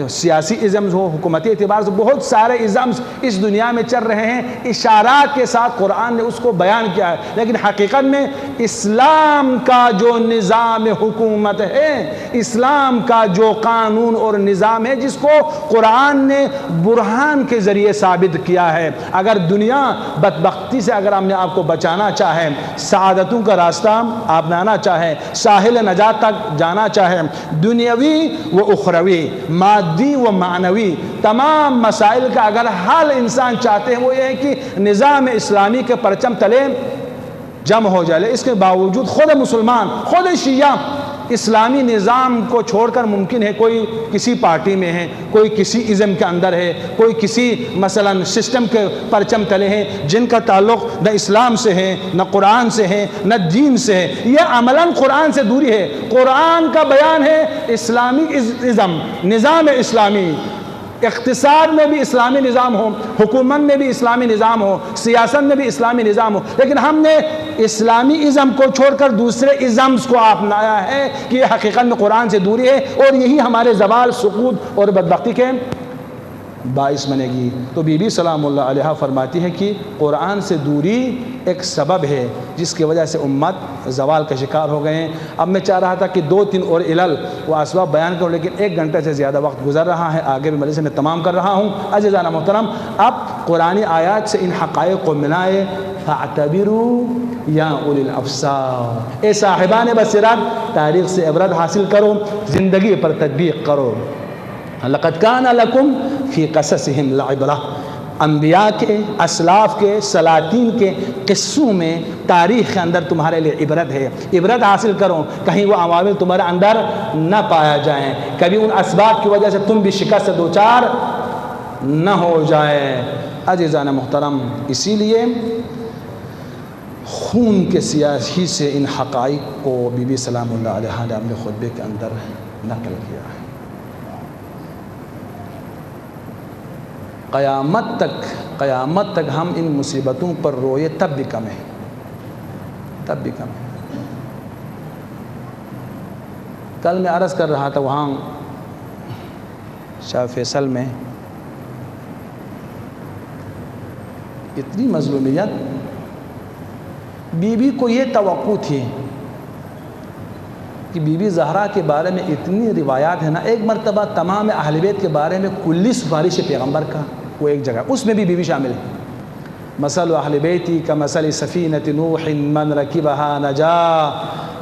Speaker 1: سیاسی ازمز ہو، حکومتی اعتبار سے بہت سارے ازمز اس دنیا میں چل رہے ہیں. اشارات کے ساتھ قرآن نے اس کو بیان کیا ہے، لیکن حقیقت میں اسلام کا جو نظام حکومت ہے، اسلام کا جو قانون اور نظام ہے، جس کو قرآن نے برہان کے ذریعے ثابت کیا ہے، اگر دنیا بدبختی سے اگر ہم نے آپ کو بچانا چاہے، سعادتوں کا راستہ اپنانا چاہے، ساحل نجات تک جانا چاہے، دنیاوی و اخروی، مادی و معنوی تمام مسائل کا اگر حل انسان چاہتے ہیں، وہ یہ ہے کہ نظام اسلامی کے پرچم تلے جمع ہو جائے. اس کے باوجود خود مسلمان، خود شیعہ اسلامی نظام کو چھوڑ کر ممکن ہے کوئی کسی پارٹی میں ہے، کوئی کسی ازم کے اندر ہے، کوئی کسی مثلا سسٹم کے پرچم تلے ہیں جن کا تعلق نہ اسلام سے ہے، نہ قرآن سے ہے، نہ دین سے ہے. یہ عملاً قرآن سے دوری ہے. قرآن کا بیان ہے اسلامی ازم، نظام اسلامی، اقتصاد میں بھی اسلامی نظام ہو، حکومت میں بھی اسلامی نظام ہو، سیاست میں بھی اسلامی نظام ہو، لیکن ہم نے اسلامی ازم کو چھوڑ کر دوسرے ازمز کو اپنایا ہے کہ یہ حقیقت میں قرآن سے دوری ہے اور یہی ہمارے زوال، سقوط اور بدبختی کے باعث بنے گی. تو بی بی سلام اللہ علیہا فرماتی ہے کہ قرآن سے دوری ایک سبب ہے جس کی وجہ سے امت زوال کا شکار ہو گئے ہیں. اب میں چاہ رہا تھا کہ 2-3 اور علل و اسباب بیان کروں، لیکن 1 گھنٹے سے زیادہ وقت گزر رہا ہے، آگے بھی مجلس میں تمام کر رہا ہوں. عزیزان محترم، اب قرآنی آیات سے ان حقائق کو ملائے. فاعتبروا یا اولی الابصار، اے صاحبان بصیرت، تاریخ سے عبرت حاصل کرو، زندگی پر تطبیق کرو. لقد کان لکم فی قصصہم لعبرہ، انبیاء کے، اسلاف کے، سلاطین کے قصوں میں، تاریخ کے اندر تمہارے لیے عبرت ہے. عبرت حاصل کرو، کہیں وہ عوامل تمہارے اندر نہ پایا جائیں، کبھی ان اسباب کی وجہ سے تم بھی شکست سے دوچار نہ ہو جائے. عزیزان محترم، اسی لیے خون کے سیاسی سے ان حقائق کو بی بی سلام اللہ علیہا نے اپنے خطبے کے اندر نقل کیا ہے. قیامت تک ہم ان مصیبتوں پر روئے تب بھی کم ہے، تب بھی کم ہے. کل میں عرض کر رہا تھا وہاں شاہ فیصل میں اتنی مظلومیت، بی بی کو یہ توقع تھی کہ بی بی زہرا کے بارے میں اتنی روایات ہیں نا. ایک مرتبہ تمام اہل بیت کے بارے میں کلی سفارش پیغمبر کا وہ ایک جگہ، اس میں بھی بی بی شامل ہے. مثل اہل بیتی کمثل سفینۃ نوح من رکبها نجا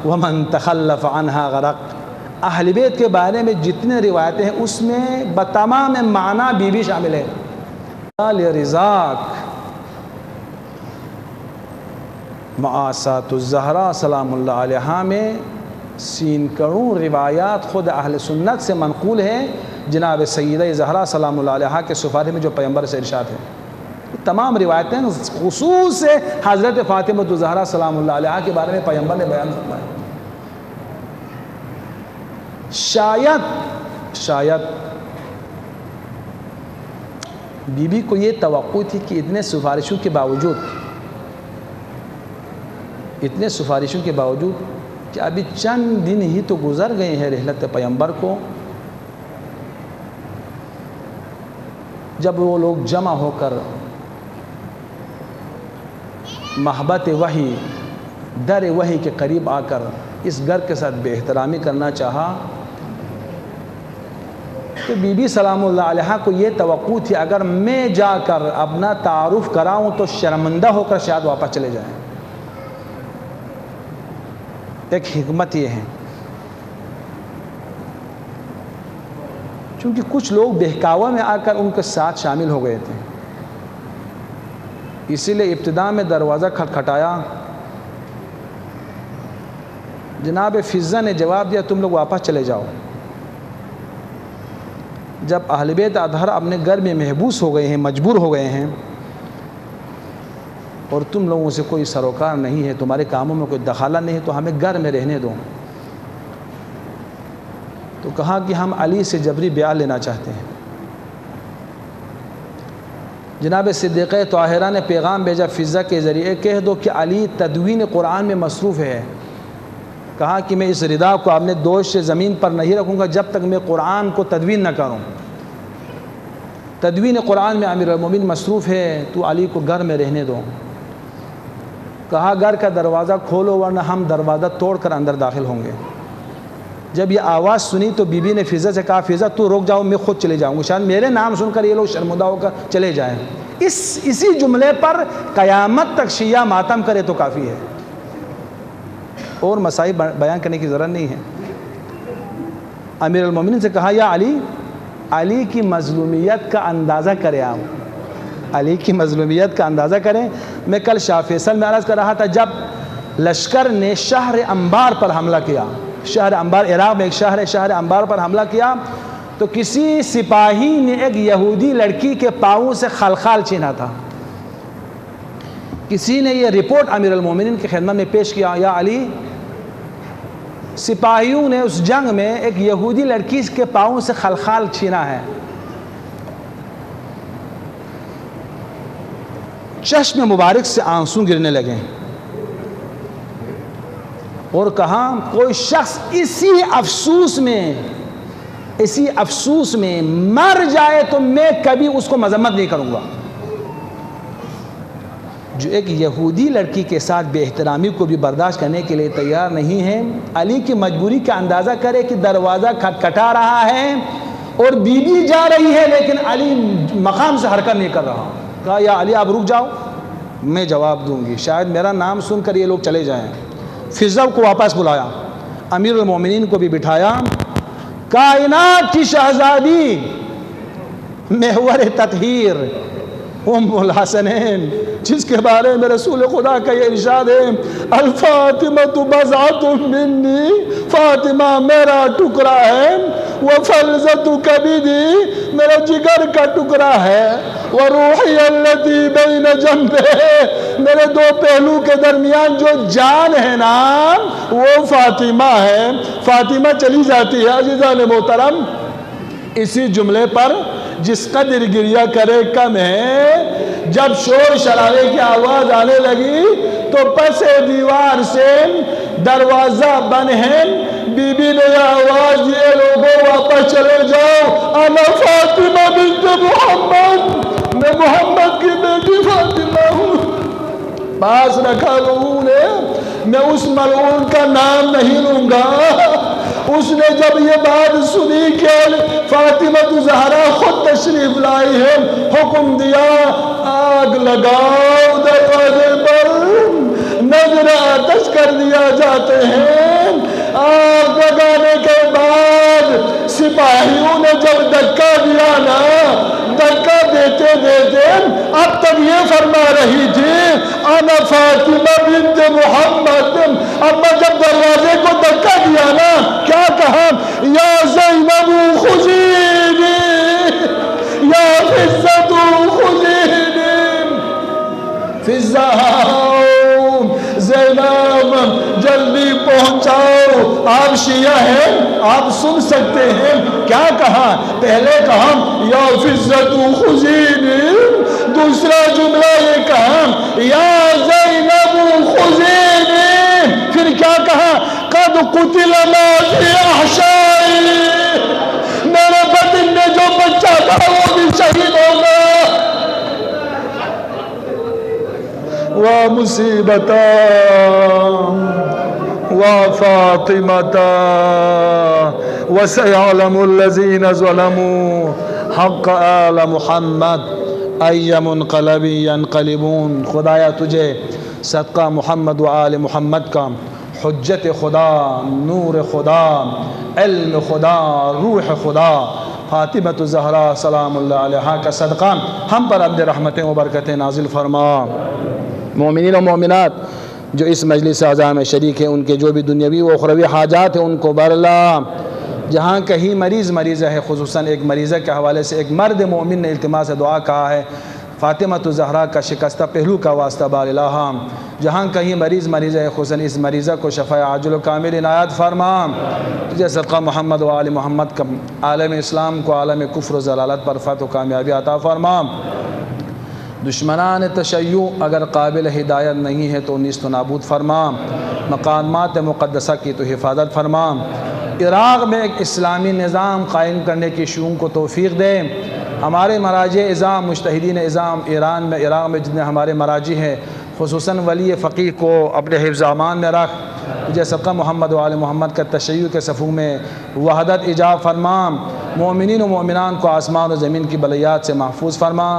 Speaker 1: ومن تخلف عنها غرق. اہل بیت کے بارے میں جتنے روایتیں ہیں اس میں بتمام معنی بی بی شامل ہے. لرزاق معاصات الزہرا سلام اللہ علیہا میں سینکڑوں روایات خود اہل سنت سے منقول ہے. جناب سیدہ زہرا سلام اللہ علیہا کے سفارے میں جو پیغمبر سے ارشاد ہے، تمام روایتیں خصوص سے حضرت فاطمہ الزہرا سلام اللہ علیہا کے بارے میں پیغمبر نے بیان فرمایا. شاید بی بی کو یہ توقع تھی کہ اتنے سفارشوں کے باوجود کہ ابھی چند دن ہی تو گزر گئے ہیں رحلت پیغمبر کو، جب وہ لوگ جمع ہو کر محبت وحی، در وحی کے قریب آ کر اس گھر کے ساتھ بے احترامی کرنا چاہا، تو بی بی سلام اللہ علیہا کو یہ توقع تھی اگر میں جا کر اپنا تعارف کراؤں تو شرمندہ ہو کر شاید واپس چلے جائیں. ایک حکمت یہ ہے، چونکہ کچھ لوگ بہکاوا میں آ کر ان کے ساتھ شامل ہو گئے تھے، اسی لیے ابتدا میں دروازہ کھٹکھٹایا. جناب فضہ نے جواب دیا تم لوگ واپس چلے جاؤ. جب اہل بیت اطہر اپنے گھر میں محبوس ہو گئے ہیں، مجبور ہو گئے ہیں، اور تم لوگوں سے کوئی سروکار نہیں ہے، تمہارے کاموں میں کوئی دخالت نہیں ہے، تو ہمیں گھر میں رہنے دو. تو کہا کہ ہم علی سے جبری بیعہ لینا چاہتے ہیں. جناب صدیقہ طاہرہ نے پیغام بھیجا فضہ کے ذریعے، کہہ دو کہ علی تدوین قرآن میں مصروف ہے. کہا کہ میں اس ردا کو اپنے دوش سے زمین پر نہیں رکھوں گا جب تک میں قرآن کو تدوین نہ کروں. تدوین قرآن میں امیر المومنین مصروف ہے، تو علی کو گھر میں رہنے دو. کہا گھر کا دروازہ کھولو ورنہ ہم دروازہ توڑ کر اندر داخل ہوں گے. جب یہ آواز سنی تو بی بی نے فضہ سے کہا فضہ تو رک جاؤ، میں خود چلے جاؤں گا، شاید میرے نام سن کر یہ لوگ شرمندہ ہو کر چلے جائیں. اسی جملے پر قیامت تک شیعہ ماتم کرے تو کافی ہے، اور مسائل بیان کرنے کی ضرورت نہیں ہے. امیر المومنین سے کہا یا علی کی مظلومیت کا اندازہ کریں، آپ علی کی مظلومیت کا اندازہ کریں. میں کل شاہ فیصل میں عرض کر رہا تھا، جب لشکر نے شہر انبار پر حملہ کیا، شہر انبار عراق میں ایک شہر ہے، شہر انبار پر حملہ کیا، تو کسی سپاہی نے ایک یہودی لڑکی کے پاؤں سے خلخال چھینا تھا. کسی نے یہ رپورٹ امیر المومنین کی خدمت میں پیش کیا، یا علی سپاہیوں نے اس جنگ میں ایک یہودی لڑکی کے پاؤں سے خلخال چھینا ہے. چشم مبارک سے آنسو گرنے لگے اور کہا کوئی شخص اسی افسوس میں مر جائے تو میں کبھی اس کو مذمت نہیں کروں گا. جو ایک یہودی لڑکی کے ساتھ بے احترامی کو بھی برداشت کرنے کے لیے تیار نہیں ہے، علی کی مجبوری کا اندازہ کرے کہ دروازہ کھٹکھٹا رہا ہے اور بی بی جا رہی ہے لیکن علی مقام سے حرکت نہیں کر رہا. کہا یا علی آپ رک جاؤ، میں جواب دوں گی، شاید میرا نام سن کر یہ لوگ چلے جائیں. فضہ کو واپس بلایا، امیر المومنین کو بھی بٹھایا. کائنات کی شہزادی محور تطہیر ام الحسنین، جس کے بارے میں رسول خدا کا یہ ارشاد ہے، الفاطمۃ بضعۃ منی، فاطمہ میرا ٹکڑا ہے، وفلذۃ کبدی، میرا جگر کا ٹکڑا ہے، وروحی التی بین جنبیہ، میرے دو پہلو کے درمیان جو جان ہے نا وہ فاطمہ ہے. فاطمہ چلی جاتی ہے. عزیزان محترم، اسی جملے پر جس قدر گریہ کرے کم ہے، جب شور شرابے کی آواز آنے لگی تو پس دیوار سے دروازہ بند ہے. بی بی نے یہ آواز دیے لوگوں واپس چلے جاؤ، انا فاطمہ بنت محمد، میں محمد کی بیٹی فاطمہ ہوں. پاس رکھا لوگوں نے، میں اس ملعون کا نام نہیں لوں گا. اس نے جب یہ بات سنی کہ فاطمہ زہرا خود تشریف لائی ہے، حکم دیا آگ لگاؤ دروازے پر. نظر آتش کر دیا جاتے ہیں. آگ لگانے کے بعد سپاہیوں نے جب دھکا دیا نا، دھکا دیتے دیتے اب تک یہ فرما رہی تھی انا فاطمہ بنت محمد. اب جب دروازے کو دھکا دیا نا، کیا کہا؟ یا زینب خذینی، یا فضۃ خذینی. فضہ زینب جلدی پہنچاؤ، آپ شیعہ ہیں، آپ سن سکتے ہیں. کیا کہا؟ پہلے کہا یا فضۃ خذینی، دوسرا جملہ یہ کہا یا زینب خذینی. پھر کیا کہا؟ قد قتل ما فی احشائی، میرے بدن میں جو بچہ تھا وہ بھی شہید ہوگا. ومصیبتا وفاطمتا وسيعلم الذين ظلموا حق آل محمد أي منقلب ينقلبون. خدایا تجھے صدقہ محمد و آل محمد کا حجت خدا، نور خدا، علم خدا، روح خدا فاطمۃ الزہرا سلام اللہ علیہا کا صدقہ ہم پر اپنے رحمتیں و برکتیں نازل فرما. مومنین و مومنات جو اس مجلس اعظم میں شریک ہیں، ان کے جو بھی دنیاوی و اخروی حاجات ہیں ان کو برلا. جہاں کہیں مریضہ ہے، خصوصاً ایک مریضہ کے حوالے سے ایک مرد مومن نے التماس دعا کہا ہے، فاطمہ الزہرا کا شکستہ پہلو کا واسطہ بار الہا، جہاں کہیں مریضہ ہے، خصوصاً اس مریضہ کو شفاء عاجل و کامل عنایت فرما، تجھے صدقہ محمد و آل محمد کا عالم اسلام کو عالم کفر و ضلالت پر فتح و کامیابی عطا فرما۔ دشمنان تشیع اگر قابل ہدایت نہیں ہے تو نیست و نابود فرما، مقامات مقدسہ کی تو حفاظت فرما، عراق میں ایک اسلامی نظام قائم کرنے کی شؤون کو توفیق دے، ہمارے مراجع اعظام مجتہدین اعظام عراق میں جتنے ہمارے مراجع ہیں، خصوصاً ولی فقیہ کو اپنے حفظ امان میں رکھ، تجھے صدقہ محمد و آل محمد کا تشیع کے صفوں میں وحدت ایجاب فرما، مومنین و مومنان کو آسمان و زمین کی بلیات سے محفوظ فرما،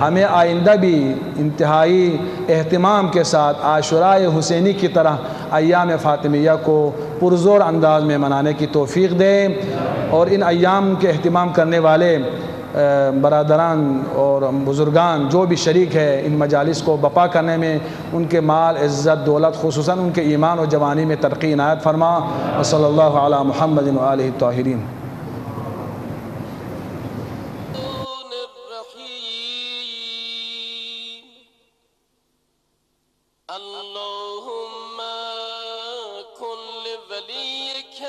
Speaker 1: ہمیں آئندہ بھی انتہائی اہتمام کے ساتھ عاشورۂ حسینی کی طرح ایام فاطمیہ کو پرزور انداز میں منانے کی توفیق دے، اور ان ایام کے اہتمام کرنے والے برادران اور بزرگان جو بھی شریک ہے ان مجالس کو بپا کرنے میں ان کے مال عزت دولت خصوصاً ان کے ایمان و جوانی میں ترقی عنایت فرما، وصلی اللہ علی محمد و آلہ الطاہرین۔
Speaker 2: اللهم كن لوليك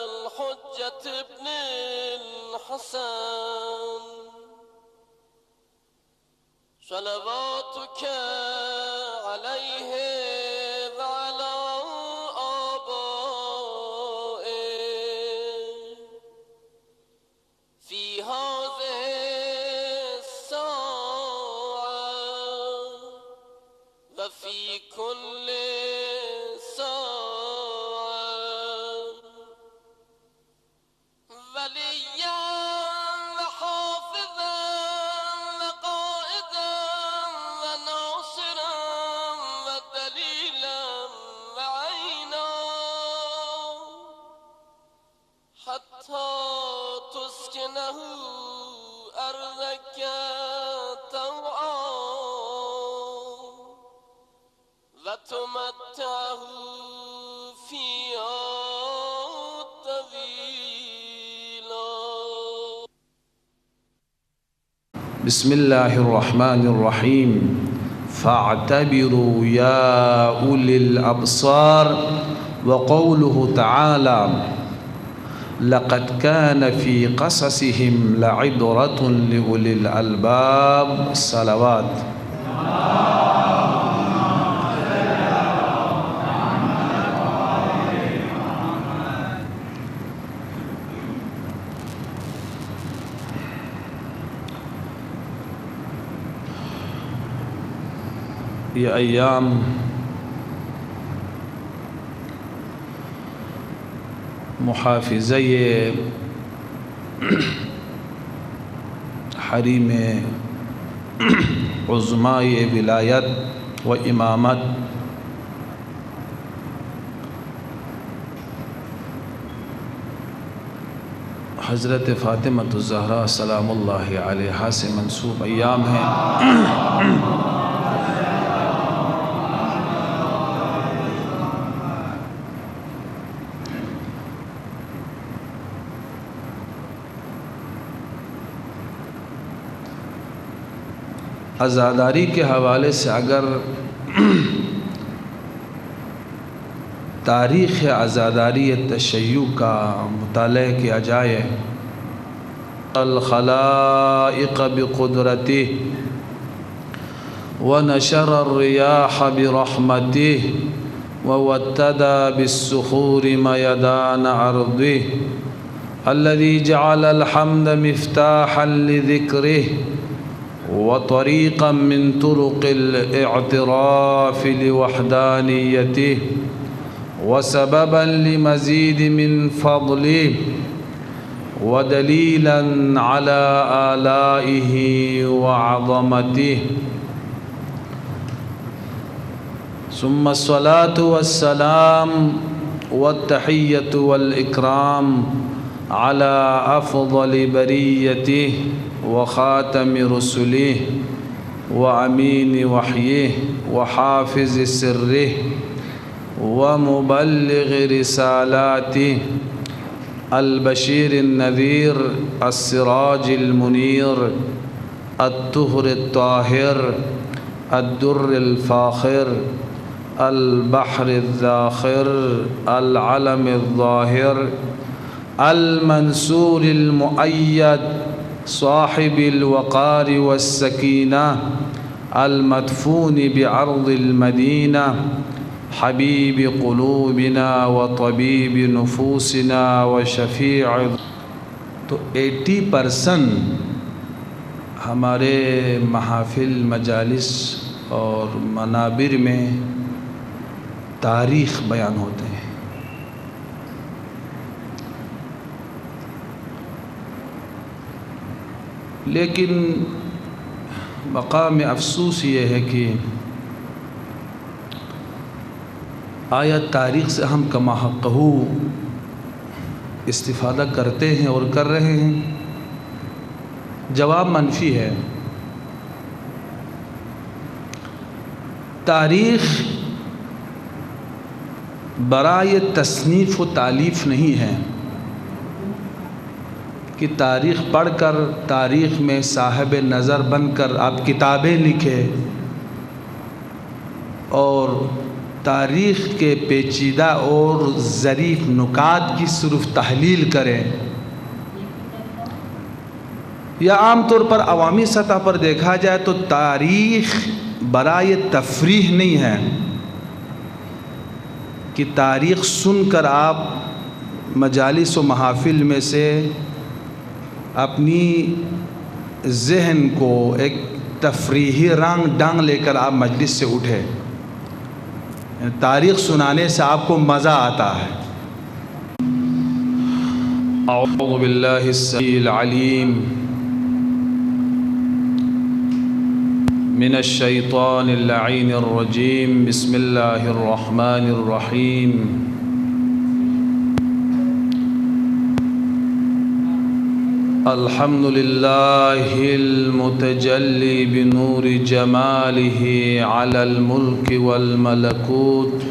Speaker 2: الحجة ابن الحسن صلواتك عليه وعلى آبائه في هذه الساعة وفي كل ساعة وليا وحافظا وقائدا وناصرا ودليلا وعينا حتى تسكنه أرضك طوعا وتمتعه فيها طويلا۔
Speaker 1: بسم اللہ الرحمن الرحیم، فاعتبروا یا اولی الابصار، وقوله تعالی لقد كان في قصصهم لعبرة لأولي الألباب۔ صلوات۔ یہ ایام محافظہ حریم عظماء ولایت و امامت حضرت فاطمہ الزہرا سلام اللہ علیہا سے منسوب ایام ہیں۔ عزاداری کے حوالے سے اگر تاریخ عزاداری تشیع کا مطالعہ کیا جائے، الخلائق بقدرته ونشر الرياح برحمته ووتد بالسخور ميدان أرضه الذي جعل الحمد مفتاحا لذكره وطريقا من طرق الاعتراف لوحدانيته وسببا لمزيد من فضله ودليلا على آلائه وعظمته، ثم الصلاة والسلام والتحية والإكرام على أفضل بريته وخاتم رسله وأمين وحيه وحافظ سره ومبلغ رسالاته البشیر النذیر السراج المنیر الطہر الطاہر الدر الفاخر البحر الذاخر العلم الظاہر المنصور المؤید صاحب الوقار والسکینہ المدفون بعرض المدینہ حبیب قلوبنا وطبیب نفوسنا وشفیع. تو 80% ہمارے محافل مجالس اور منابر میں تاریخ بیان ہوتے ہیں. لیکن مقام افسوس یہ ہے کہ آیا تاریخ سے ہم کما حقہ استفادہ کرتے ہیں اور کر رہے ہیں؟ جواب منفی ہے. تاریخ برائے تصنیف و تالیف نہیں ہے کہ تاریخ پڑھ کر تاریخ میں صاحب نظر بن کر آپ کتابیں لکھیں اور تاریخ کے پیچیدہ اور ظریف نکات کی صرف تحلیل کریں. یا عام طور پر عوامی سطح پر دیکھا جائے تو تاریخ برائے تفریح نہیں ہے کہ تاریخ سن کر آپ مجالس و محافل میں سے اپنی ذہن کو ایک تفریحی رنگ ڈنگ لے کر آپ مجلس سے اٹھے. تاریخ سنانے سے آپ کو مزہ آتا ہے. اعوذ باللہ السمیع العلیم من الشیطان اللعین الرجیم. بسم اللہ الرحمن الرحیم. الحمد للہ المتجلی بنور جمالہ علی الملک والملکوت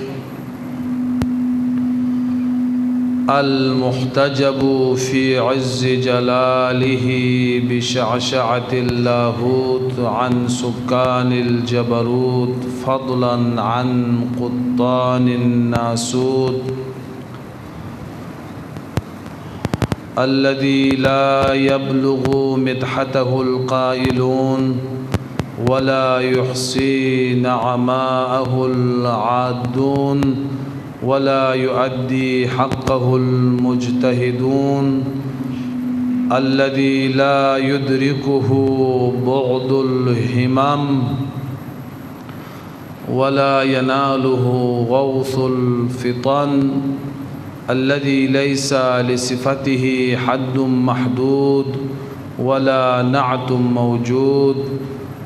Speaker 1: المحتجب فی عز جلالہ بشعشعۃ اللاہوت عن سکان الجبروت فضلا عن قطان الناسوت الذي لا يبلغ مدحته القائلون ولا يحصي نعماءه العادون ولا يؤدي حقه المجتهدون الذي لا يدركه بعد الهمم ولا يناله غوث الفطن الذي ليس لصفته حد محدود ولا نعت موجود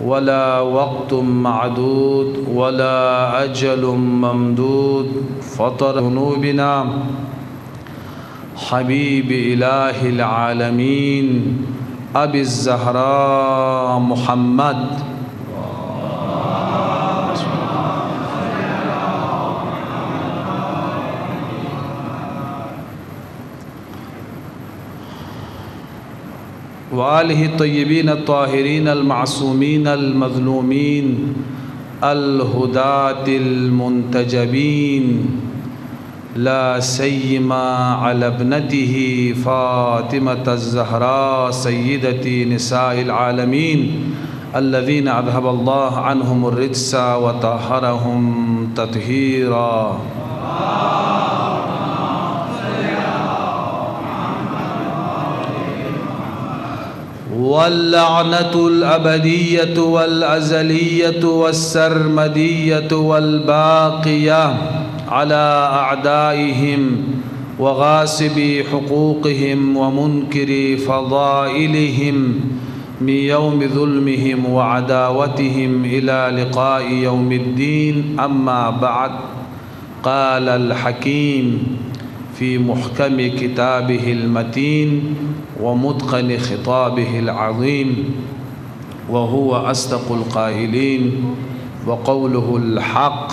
Speaker 1: ولا وقت معدود ولا أجل ممدود فطر ذنوبنا حبيب إله العالمين أبي الزهراء محمد وآلہ الطیبین الطاہرین المعصومین المظلومین الہداة المنتجبین لا سیما علی ابنته فاطمة الزہراء سیدتی نساء العالمین الذین اذهب اللہ عنہم الرجس وطہرہم تطہیرا. واللعنة الأبدية والأزلية والسرمدية والباقية على أعدائهم وغاصبي حقوقهم ومنكري فضائلهم من يوم ظلمهم وعداوتهم إلى لقاء يوم الدين. أما بعد، قال الحكيم في محكم كتابه المتين ومتقن خطابه العظيم وهو أصدق القائلين وقوله الحق